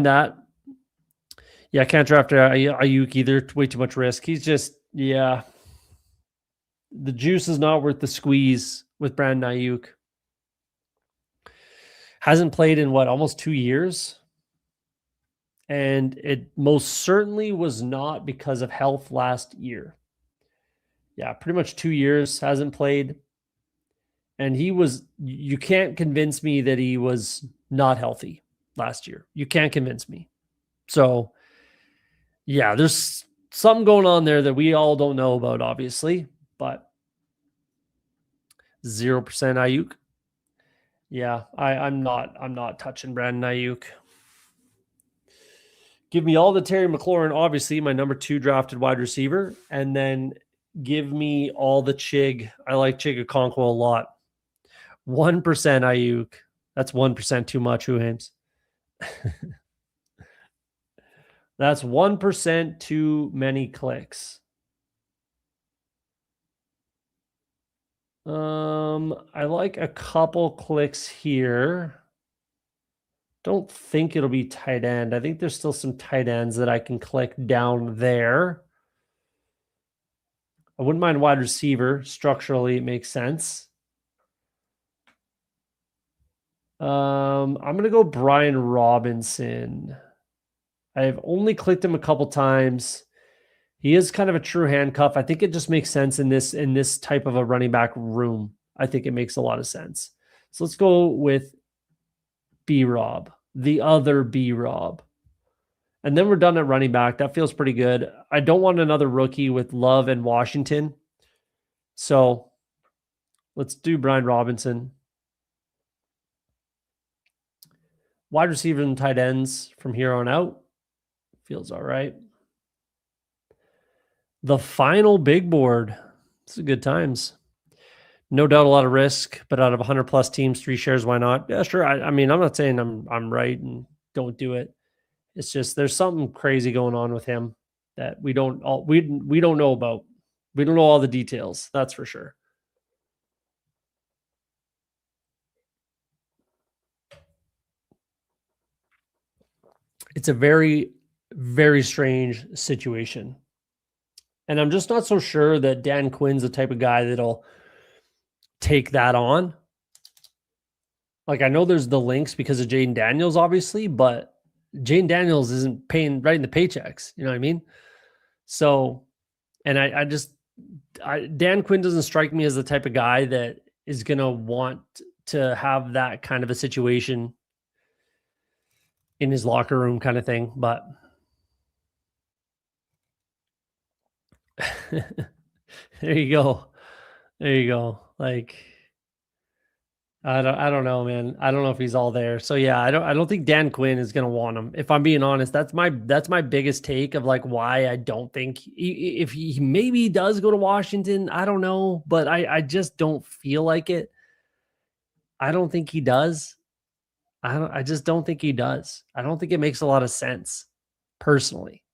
that. Yeah, I can't draft Ayuk either. It's way too much risk. He's just, the juice is not worth the squeeze with Brandon Ayuk. Hasn't played in almost 2 years. And it most certainly was not because of health last year. Yeah, pretty much 2 years hasn't played. And you can't convince me that he was not healthy last year. You can't convince me. So, yeah, there's something going on there that we all don't know about, obviously, but 0% Ayuk. Yeah, I'm not touching Brandon Ayuk. Give me all the Terry McLaurin, obviously, my number 2 drafted wide receiver, and then give me all the Chig. I like Chig Okonkwo a lot. 1% Ayuk. That's 1% too much, Huhames. That's 1% too many clicks. I like a couple clicks here. Don't think it'll be tight end. I think there's still some tight ends that I can click down there. I wouldn't mind wide receiver. Structurally, it makes sense. I'm going to go Brian Robinson. I've only clicked him a couple times. He is kind of a true handcuff. I think it just makes sense in this type of a running back room. I think it makes a lot of sense. So let's go with B-Rob, the other B-Rob. And then we're done at running back. That feels pretty good. I don't want another rookie with Love and Washington. So let's do Brian Robinson. Wide receiver and tight ends from here on out. Feels all right. The final big board. This is good times. No doubt a lot of risk, but out of 100 plus teams, 3 shares, why not? Yeah, sure. I mean, I'm not saying I'm right and don't do it. It's just there's something crazy going on with him that we don't know about. We don't know all the details. That's for sure. It's a very, very strange situation. And I'm just not so sure that Dan Quinn's the type of guy that'll take that on. Like, I know there's the links because of Jaden Daniels, obviously, but Jaden Daniels isn't paying right in the paychecks. You know what I mean? So, and Dan Quinn doesn't strike me as the type of guy that is going to want to have that kind of a situation in his locker room kind of thing. But there you go. There you go. Like, I don't know, man. I don't know if he's all there. So yeah, I don't think Dan Quinn is gonna want him. If I'm being honest, that's my biggest take of like why I don't think if he maybe does go to Washington. I don't know, but I just don't feel like it. I don't think he does. I just don't think he does. I don't think it makes a lot of sense, personally.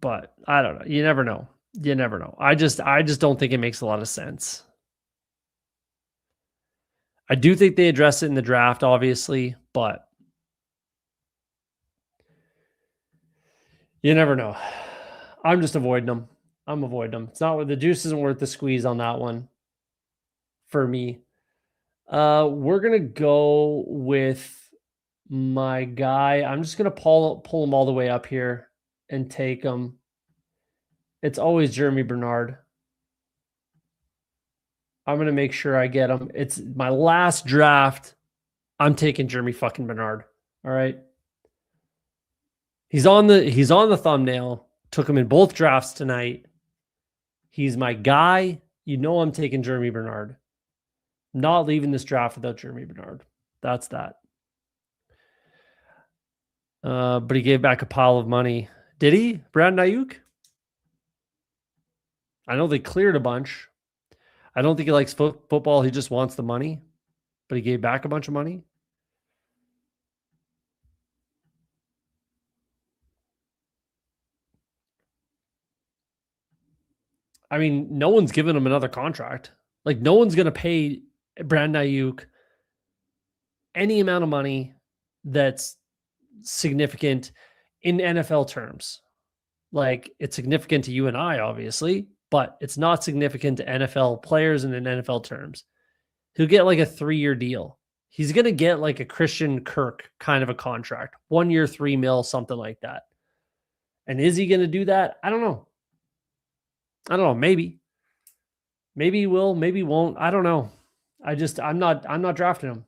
But I don't know. You never know. You never know. I just don't think it makes a lot of sense. I do think they address it in the draft, obviously, but You never know. I'm just avoiding them. I'm avoiding them. It's not worth the juice isn't worth the squeeze on that one for me. We're gonna go with my guy. I'm just gonna pull him all the way up here and take him. It's always Jeremy Bernard. I'm gonna make sure I get him. It's my last draft. I'm taking Jeremy fucking Bernard. All right. He's on the thumbnail. Took him in both drafts tonight. He's my guy. You know I'm taking Jeremy Bernard. Not leaving this draft without Jeremy Bernard. That's that. But he gave back a pile of money. Did he? Brandon Ayuk? I know they cleared a bunch. I don't think he likes football. He just wants the money. But he gave back a bunch of money. I mean, no one's giving him another contract. Like, no one's going to pay Brandon Ayuk any amount of money that's significant in NFL terms. Like, it's significant to you and I, obviously, but it's not significant to NFL players and in NFL terms. He'll get like a 3-year deal. He's going to get like a Christian Kirk kind of a contract, 1 year, $3 million, something like that. And is he going to do that? I don't know. Maybe he will, maybe he won't. I don't know. I'm not drafting him.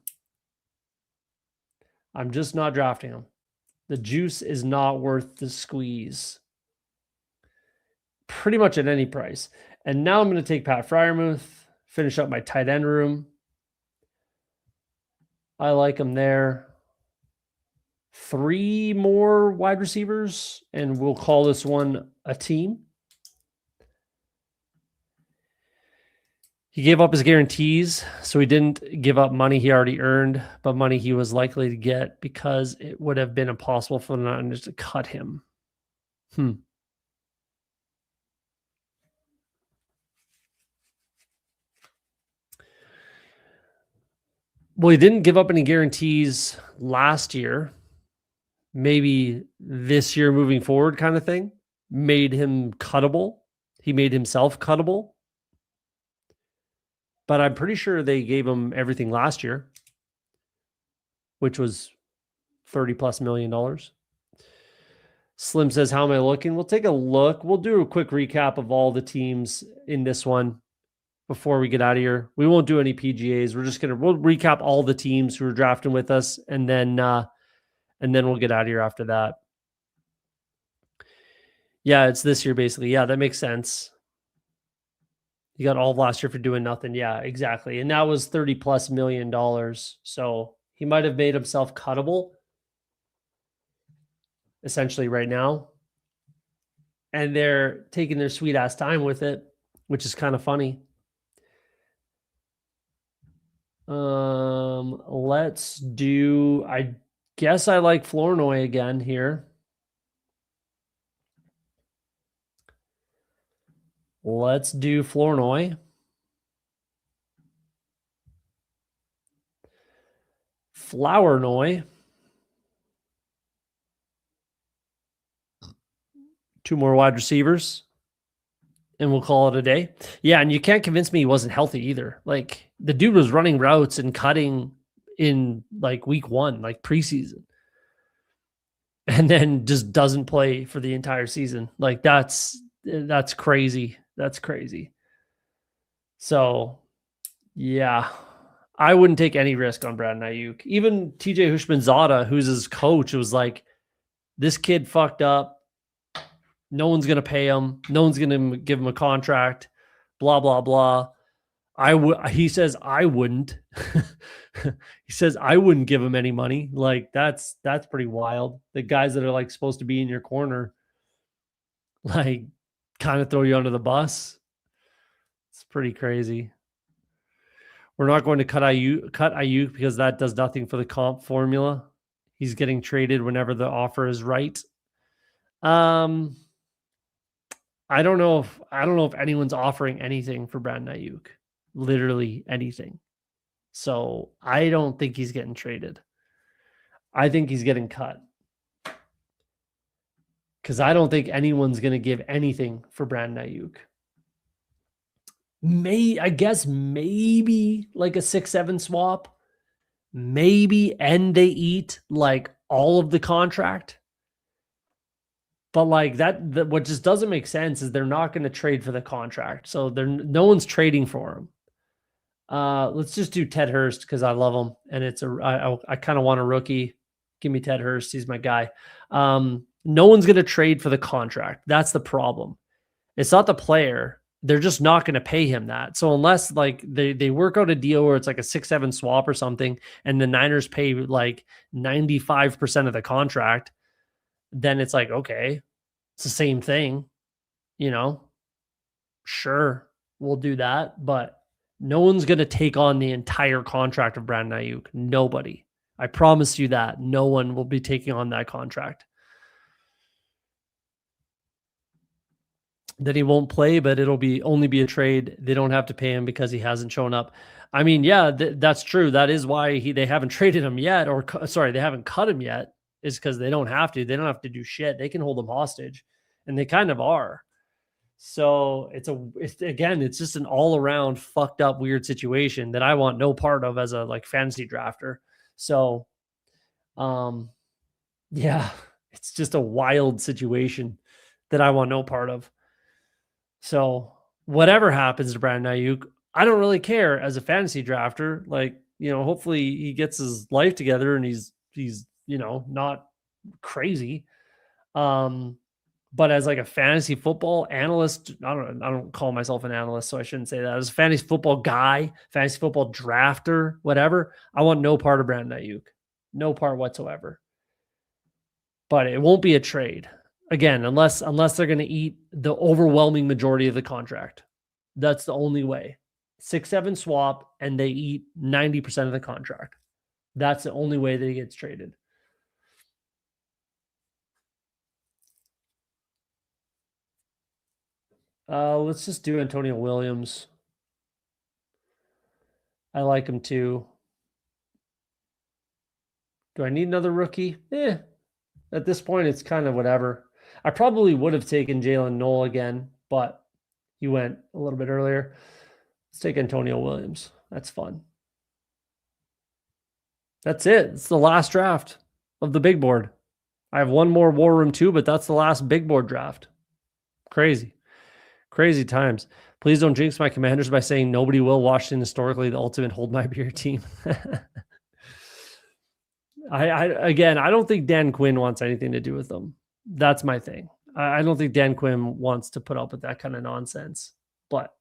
I'm just not drafting him. The juice is not worth the squeeze. Pretty much at any price. And now I'm going to take Pat Freiermuth, finish up my tight end room. I like him there. 3 more wide receivers, and we'll call this one a team. He gave up his guarantees, so he didn't give up money he already earned, but money he was likely to get because it would have been impossible for the Niners to cut him. Well, he didn't give up any guarantees last year. Maybe this year moving forward kind of thing made him cuttable. He made himself cuttable. But I'm pretty sure they gave him everything last year, which was $30+ million. Slim says, how am I looking? We'll take a look. We'll do a quick recap of all the teams in this one before we get out of here. We won't do any PGAs. We'll recap all the teams who are drafting with us, and then we'll get out of here after that. Yeah, it's this year basically. Yeah, that makes sense. You got all of last year for doing nothing. Yeah, exactly. And that was $30+ million. So he might have made himself cuttable essentially right now. And they're taking their sweet ass time with it, which is kind of funny. Let's do, I guess I like Flournoy again here. Let's do Flournoy. Flournoy. 2 more wide receivers, and we'll call it a day. Yeah, and you can't convince me he wasn't healthy either. Like, the dude was running routes and cutting in like week 1, like preseason, and then just doesn't play for the entire season. Like, that's crazy. That's crazy. So, yeah, I wouldn't take any risk on Brandon Ayuk. Even TJ Hushmanzada, who's his coach, was like, this kid fucked up. No one's going to pay him. No one's going to give him a contract, blah, blah, blah. He says, I wouldn't. He says, I wouldn't give him any money. Like, that's pretty wild. The guys that are like supposed to be in your corner, like, kind of throw you under the bus. It's pretty crazy. We're not going to cut Ayuk because that does nothing for the comp formula. He's getting traded whenever the offer is right. I don't know if anyone's offering anything for Brandon Ayuk, literally anything. So I don't think he's getting traded. I think he's getting cut. because I don't think anyone's going to give anything for Brandon Ayuk. I guess maybe like a 6-7 swap, maybe, and they eat like all of the contract. But like that what just doesn't make sense is they're not going to trade for the contract. So no one's trading for him. Let's just do Ted Hurst because I love him, and I kind of want a rookie. Give me Ted Hurst. He's my guy. No one's going to trade for the contract. That's the problem. It's not the player. They're just not going to pay him that. So unless like they work out a deal where it's like a 6-7 swap or something, and the Niners pay like 95% of the contract, then it's like, okay, it's the same thing, sure, we'll do that. But no one's going to take on the entire contract of Brandon Ayuk. Nobody. I promise you that. No one will be taking on that contract. That he won't play, but it'll only be a trade. They don't have to pay him because he hasn't shown up. I mean, yeah, that's true. That is why they haven't traded him yet, or they haven't cut him yet, is because they don't have to. They don't have to do shit. They can hold him hostage, and they kind of are. So it's just an all around fucked up weird situation that I want no part of as a like fantasy drafter. So, yeah, it's just a wild situation that I want no part of. So whatever happens to Brandon Ayuk, I don't really care as a fantasy drafter. Like, hopefully he gets his life together and he's not crazy. But as like a fantasy football analyst, I don't call myself an analyst, so I shouldn't say that. As a fantasy football guy, fantasy football drafter, whatever, I want no part of Brandon Ayuk. No part whatsoever. But it won't be a trade. Again, unless they're going to eat the overwhelming majority of the contract. That's the only way. 6-7 swap, and they eat 90% of the contract. That's the only way that he gets traded. Let's just do Antonio Williams. I like him too. Do I need another rookie? At this point, it's kind of whatever. I probably would have taken Jalen Noel again, but he went a little bit earlier. Let's take Antonio Williams. That's fun. That's it. It's the last draft of the big board. I have one more War Room 2, but that's the last big board draft. Crazy. Crazy times. Please don't jinx my Commanders by saying nobody will. Washington historically the ultimate hold my beer team. I don't think Dan Quinn wants anything to do with them. That's my thing. I don't think Dan Quinn wants to put up with that kind of nonsense, but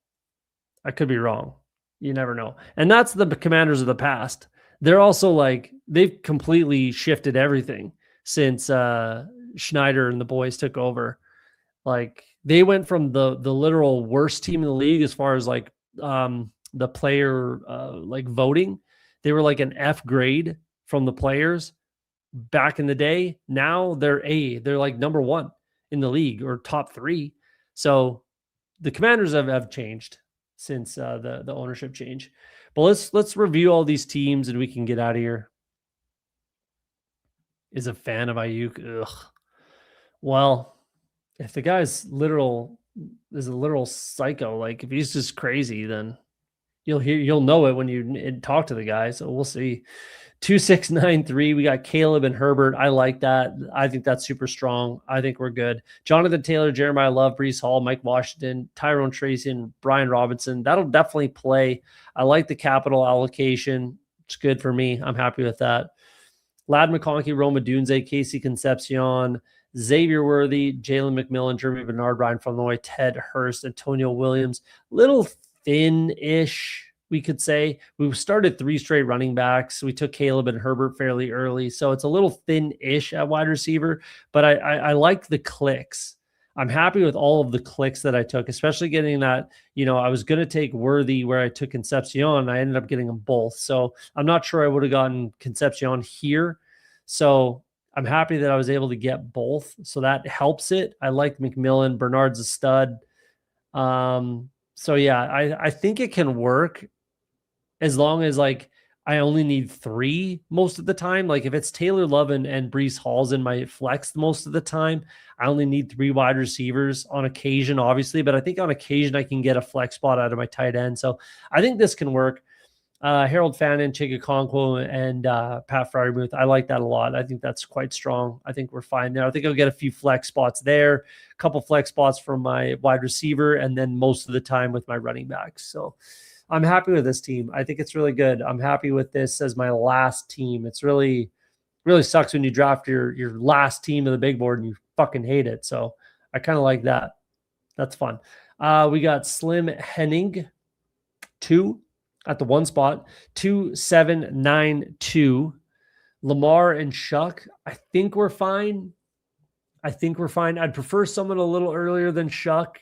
I could be wrong. You never know. And that's the Commanders of the past. They're also like, they've completely shifted everything since Schneider and the boys took over. Like, they went from the literal worst team in the league as far as like the player like voting. They were like an F grade from the players back in the day. Now they're A. They're like number 1 in the league or top 3. So the Commanders have changed since the ownership change. But let's review all these teams and we can get out of here. Is a fan of Ayuk. Ugh. Well, if the guy's is a literal psycho, like if he's just crazy, then you'll know it when you talk to the guy. So we'll see. 2693. We got Caleb and Herbert. I like that. I think that's super strong. I think we're good. Jonathan Taylor, Jeremiah Love, Breece Hall, Mike Washington, Tyrone Tracy, and Brian Robinson. That'll definitely play. I like the capital allocation. It's good for me. I'm happy with that. Lad McConkey, Roma Dunze, Casey Concepcion, Xavier Worthy, Jalen McMillan, Jeremy Bernard, Ryan Flournoy, Ted Hurst, Antonio Williams. Little thin-ish, we could say. We started 3 straight running backs. We took Caleb and Herbert fairly early. So it's a little thin-ish at wide receiver, but I like the clicks. I'm happy with all of the clicks that I took, especially getting that, I was going to take Worthy where I took Concepcion, and I ended up getting them both. So I'm not sure I would have gotten Concepcion here. So I'm happy that I was able to get both. So that helps it. I like McMillan. Bernard's a stud. So yeah, I think it can work as long as like I only need 3 most of the time. Like if it's Taylor Love and Breece Hall's in my flex most of the time, I only need 3 wide receivers on occasion, obviously. But I think on occasion I can get a flex spot out of my tight end. So I think this can work. Harold Fannin, Chig Okonkwo, and Pat Fryermuth. I like that a lot. I think that's quite strong. I think we're fine there. I think I'll get a few flex spots there, a couple flex spots from my wide receiver, and then most of the time with my running backs. So I'm happy with this team. I think it's really good. I'm happy with this as my last team. It's really sucks when you draft your last team of the big board and you fucking hate it. So I kind of like that. That's fun. We got Slim Henning 2 at the 1 spot, 2792. Lamar and Shuck. I think we're fine. I'd prefer someone a little earlier than Shuck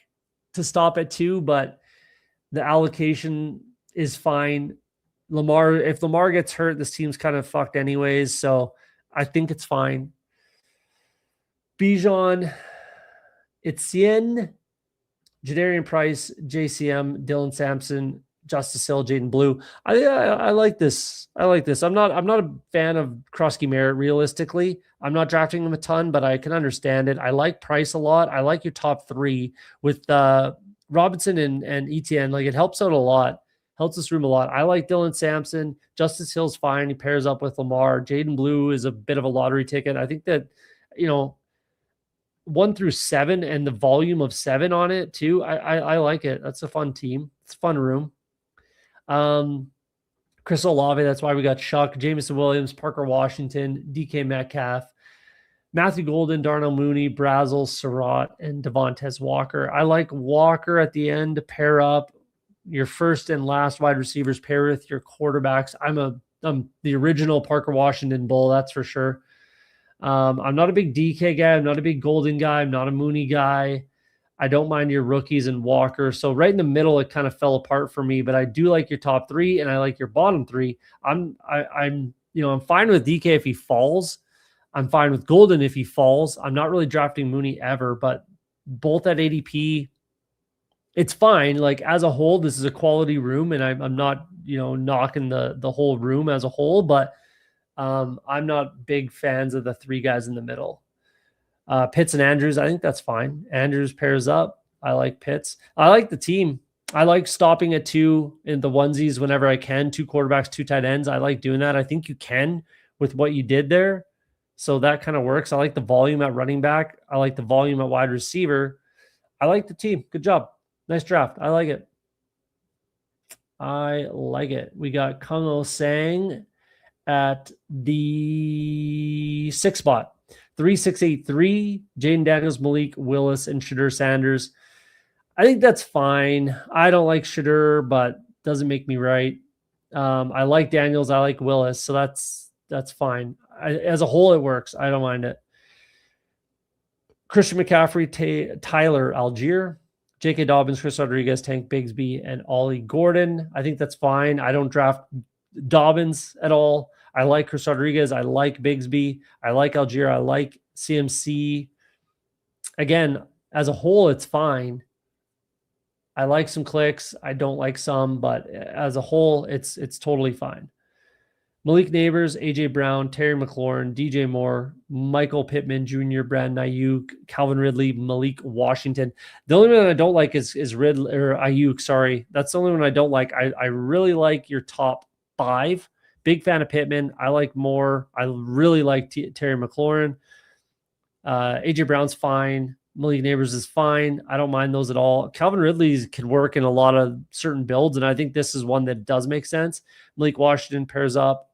to stop at 2, but the allocation is fine. If Lamar gets hurt, this team's kind of fucked anyways. So I think it's fine. Bijan, Etienne, Jadarian Price, JCM, Dylan Sampson, Justice Hill, Jaden Blue. I like this. I'm not a fan of Krusky Merritt realistically. I'm not drafting him a ton, but I can understand it. I like Price a lot. I like your top 3 with Robinson and Etienne. Like it helps out a lot. Helps this room a lot. I like Dylan Sampson. Justice Hill's fine. He pairs up with Lamar. Jaden Blue is a bit of a lottery ticket. I think that, 1 through 7 and the volume of 7 on it too. I like it. That's a fun team. It's a fun room. Chris Olave, that's why we got Shuck, Jameson Williams, Parker Washington, DK Metcalf, Matthew Golden, Darnell Mooney, Brazel, Surratt, and Devontae Walker. I like Walker at the end to pair up your first and last wide receivers, pair with your quarterbacks. I'm the original Parker Washington bull, that's for sure. I'm not a big DK guy. I'm not a big Golden guy. I'm not a Mooney guy. I don't mind your rookies and Walker. So right in the middle, it kind of fell apart for me, but I do like your top 3 and I like your bottom 3. I'm fine with DK if he falls. I'm fine with Golden if he falls. I'm not really drafting Mooney ever, but both at ADP, it's fine. Like as a whole, this is a quality room and I'm not, knocking the whole room as a whole, but I'm not big fans of the 3 guys in the middle. Pitts and Andrews, I think that's fine. Andrews pairs up. I like Pitts. I like the team. I like stopping at 2 in the onesies whenever I can. 2 quarterbacks, 2 tight ends. I like doing that. I think you can with what you did there. So that kind of works. I like the volume at running back. I like the volume at wide receiver. I like the team. Good job. Nice draft. I like it. We got Kung O Sang at the 6th spot. 3683, Jaden Daniels, Malik Willis, and Shadur Sanders. I think that's fine. I don't like Shadur, but doesn't make me right. I like Daniels. I like Willis. So that's fine. As a whole, it works. I don't mind it. Christian McCaffrey, Tyler Algier, J.K. Dobbins, Chris Rodriguez, Tank Bigsby, and Ollie Gordon. I think that's fine. I don't draft Dobbins at all. I like Chris Rodriguez. I like Bigsby. I like Algier. I like CMC. Again, as a whole, it's fine. I like some clicks. I don't like some, but as a whole, it's totally fine. Malik Neighbors, AJ Brown, Terry McLaurin, DJ Moore, Michael Pittman Jr., Brandon Ayuk, Calvin Ridley, Malik Washington. The only one I don't like is Ridley or Ayuk. Sorry, that's the only one I don't like. I really like your top 5. Big fan of Pittman. I like Moore. I really like Terry McLaurin. AJ Brown's fine. Malik Neighbors is fine. I don't mind those at all. Calvin Ridley can work in a lot of certain builds, and I think this is one that does make sense. Malik Washington pairs up.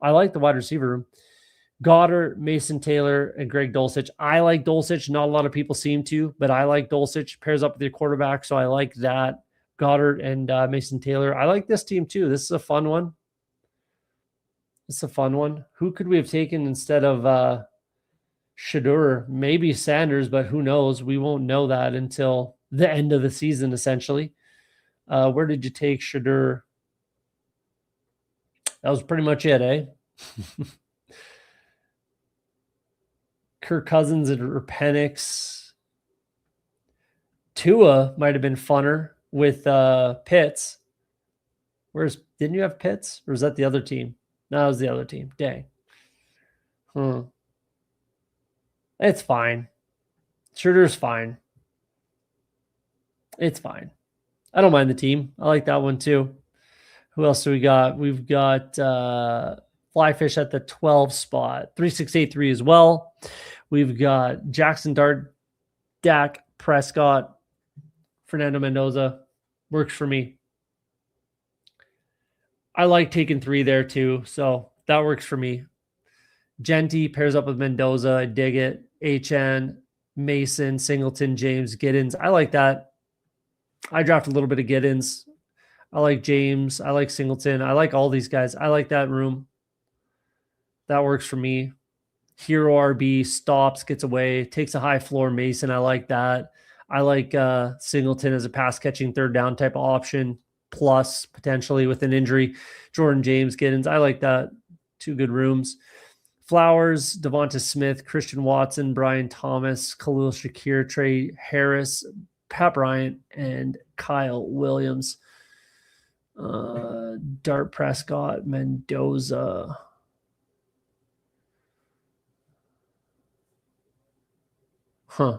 I like the wide receiver room. Goddard, Mason Taylor, and Greg Dulcich. I like Dulcich. Not a lot of people seem to, but I like Dulcich. Pairs up with your quarterback, so I like that. Goddard and Mason Taylor. I like this team too. This is a fun one. It's a fun one. Who could we have taken instead of Shadur? Maybe Sanders, but who knows? We won't know that until the end of the season, essentially. Where did you take Shadur? That was pretty much it, eh? Kirk Cousins and Penix. Tua might have been funner with Pitts. Where's Didn't you have Pitts, or was that the other team? No, that was the other team. Dang. It's fine. Schroeder's fine. It's fine. I don't mind the team. I like that one too. Who else do we got? We've got Flyfish at the 12 spot, 3683 as well. We've got Jackson Dart, Dak Prescott, Fernando Mendoza. Works for me. I like taking 3 there too, so that works for me. Genty pairs up with Mendoza. I dig it. HN, Mason, Singleton, James, Giddens. I like that. I draft a little bit of Giddens. I like James. I like Singleton. I like all these guys. I like that room. That works for me. Hero RB stops, gets away, takes a high floor Mason. I like that. I like Singleton as a pass catching third down type of option, plus potentially with an injury. Jordan James, Giddens. I like that. 2 good rooms. Flowers, Devonta Smith, Christian Watson, Brian Thomas, Khalil Shakir, Trey Harris, Pat Bryant, and Kyle Williams. Dart Prescott, Mendoza. I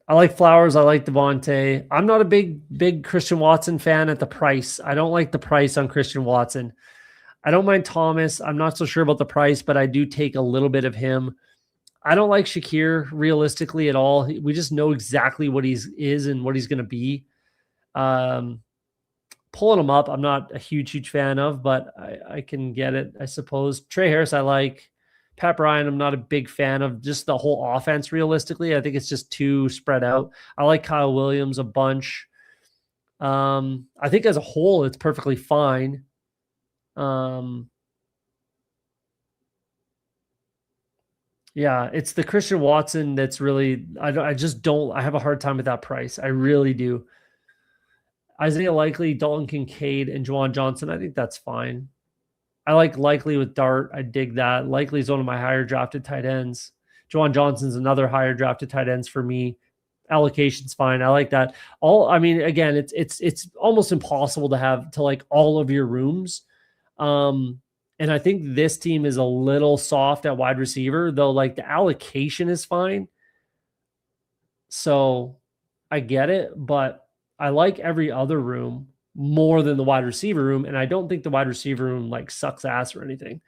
like Flowers. I like Devontae. I'm not a big Christian Watson fan at the price. I don't like the price on Christian Watson. I don't mind Thomas. I'm not so sure about the price, but I do take a little bit of him. I don't like Shakir realistically at all. We just know exactly what he is and what he's going to be. Pulling him up, I'm not a huge fan of, but I can get it, I suppose. Trey Harris, I like. Pat Bryant, I'm not a big fan of just the whole offense realistically. I think it's just too spread out. I like Kyle Williams a bunch. I think as a whole, it's perfectly fine. Yeah, it's the Christian Watson that's really, I have a hard time with that price. I really do. Isaiah Likely, Dalton Kincaid, and Juwan Johnson, I think that's fine. I like Likely with Dart. I dig that. Likely is one of my higher drafted tight ends. Juwan Johnson's another higher drafted tight ends for me. Allocation's fine. I like that. Again, it's almost impossible to like all of your rooms. And I think this team is a little soft at wide receiver, though, like the allocation is fine. So I get it, but I like every other room more than the wide receiver room. And I don't think the wide receiver room like sucks ass or anything.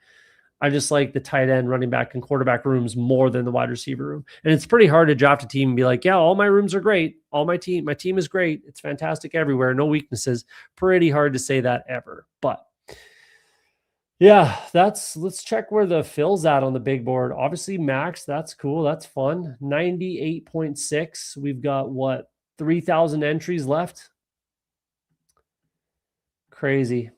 I just like the tight end, running back, and quarterback rooms more than the wide receiver room. And it's pretty hard to draft a team and be like, yeah, all my rooms are great. My team is great. It's fantastic everywhere. No weaknesses. Pretty hard to say that ever. But yeah, let's check where the fill's at on the big board. Obviously, Max, that's cool. That's fun. 98.6. We've got 3,000 entries left. Crazy.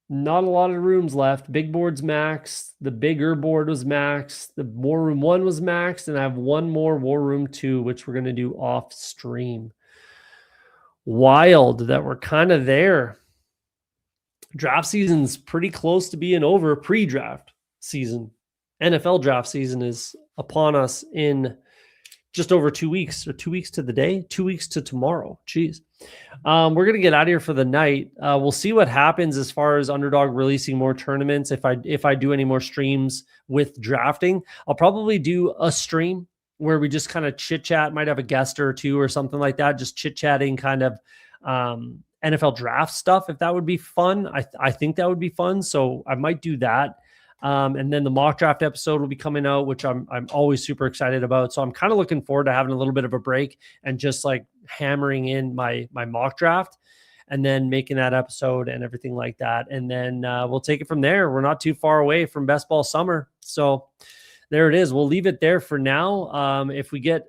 Not a lot of rooms left. Big board's maxed. The bigger board was maxed. The War Room 1 was maxed. And I have one more War Room 2, which we're going to do off stream. Wild that we're kind of there. Draft season's pretty close to being over. Pre-draft season. NFL draft season is upon us in just over 2 weeks, or 2 weeks to the day, 2 weeks to tomorrow. Jeez. We're going to get out of here for the night. We'll see what happens as far as Underdog releasing more tournaments. If I do any more streams with drafting, I'll probably do a stream where we just kind of chit chat, might have a guest or two or something like that, just chit chatting kind of NFL draft stuff. If that would be fun, I think that would be fun. So I might do that. And then the mock draft episode will be coming out, which I'm always super excited about. So I'm kind of looking forward to having a little bit of a break and just like hammering in my mock draft and then making that episode and everything like that. And then we'll take it from there. We're not too far away from Best Ball Summer. So there it is. We'll leave it there for now. If we get,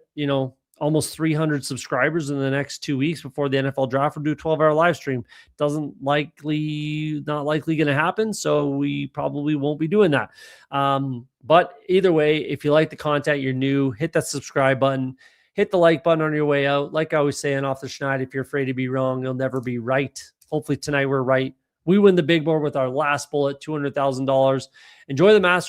almost 300 subscribers in the next 2 weeks before the NFL draft, we'll do a 12-hour live stream. Not likely going to happen, so we probably won't be doing that. But either way, if you like the content, you're new, hit that subscribe button, hit the like button on your way out. Like I always say on Off the Schneid, if you're afraid to be wrong, you'll never be right. Hopefully tonight we're right. We win the big board with our last bullet, $200,000. Enjoy the Masters.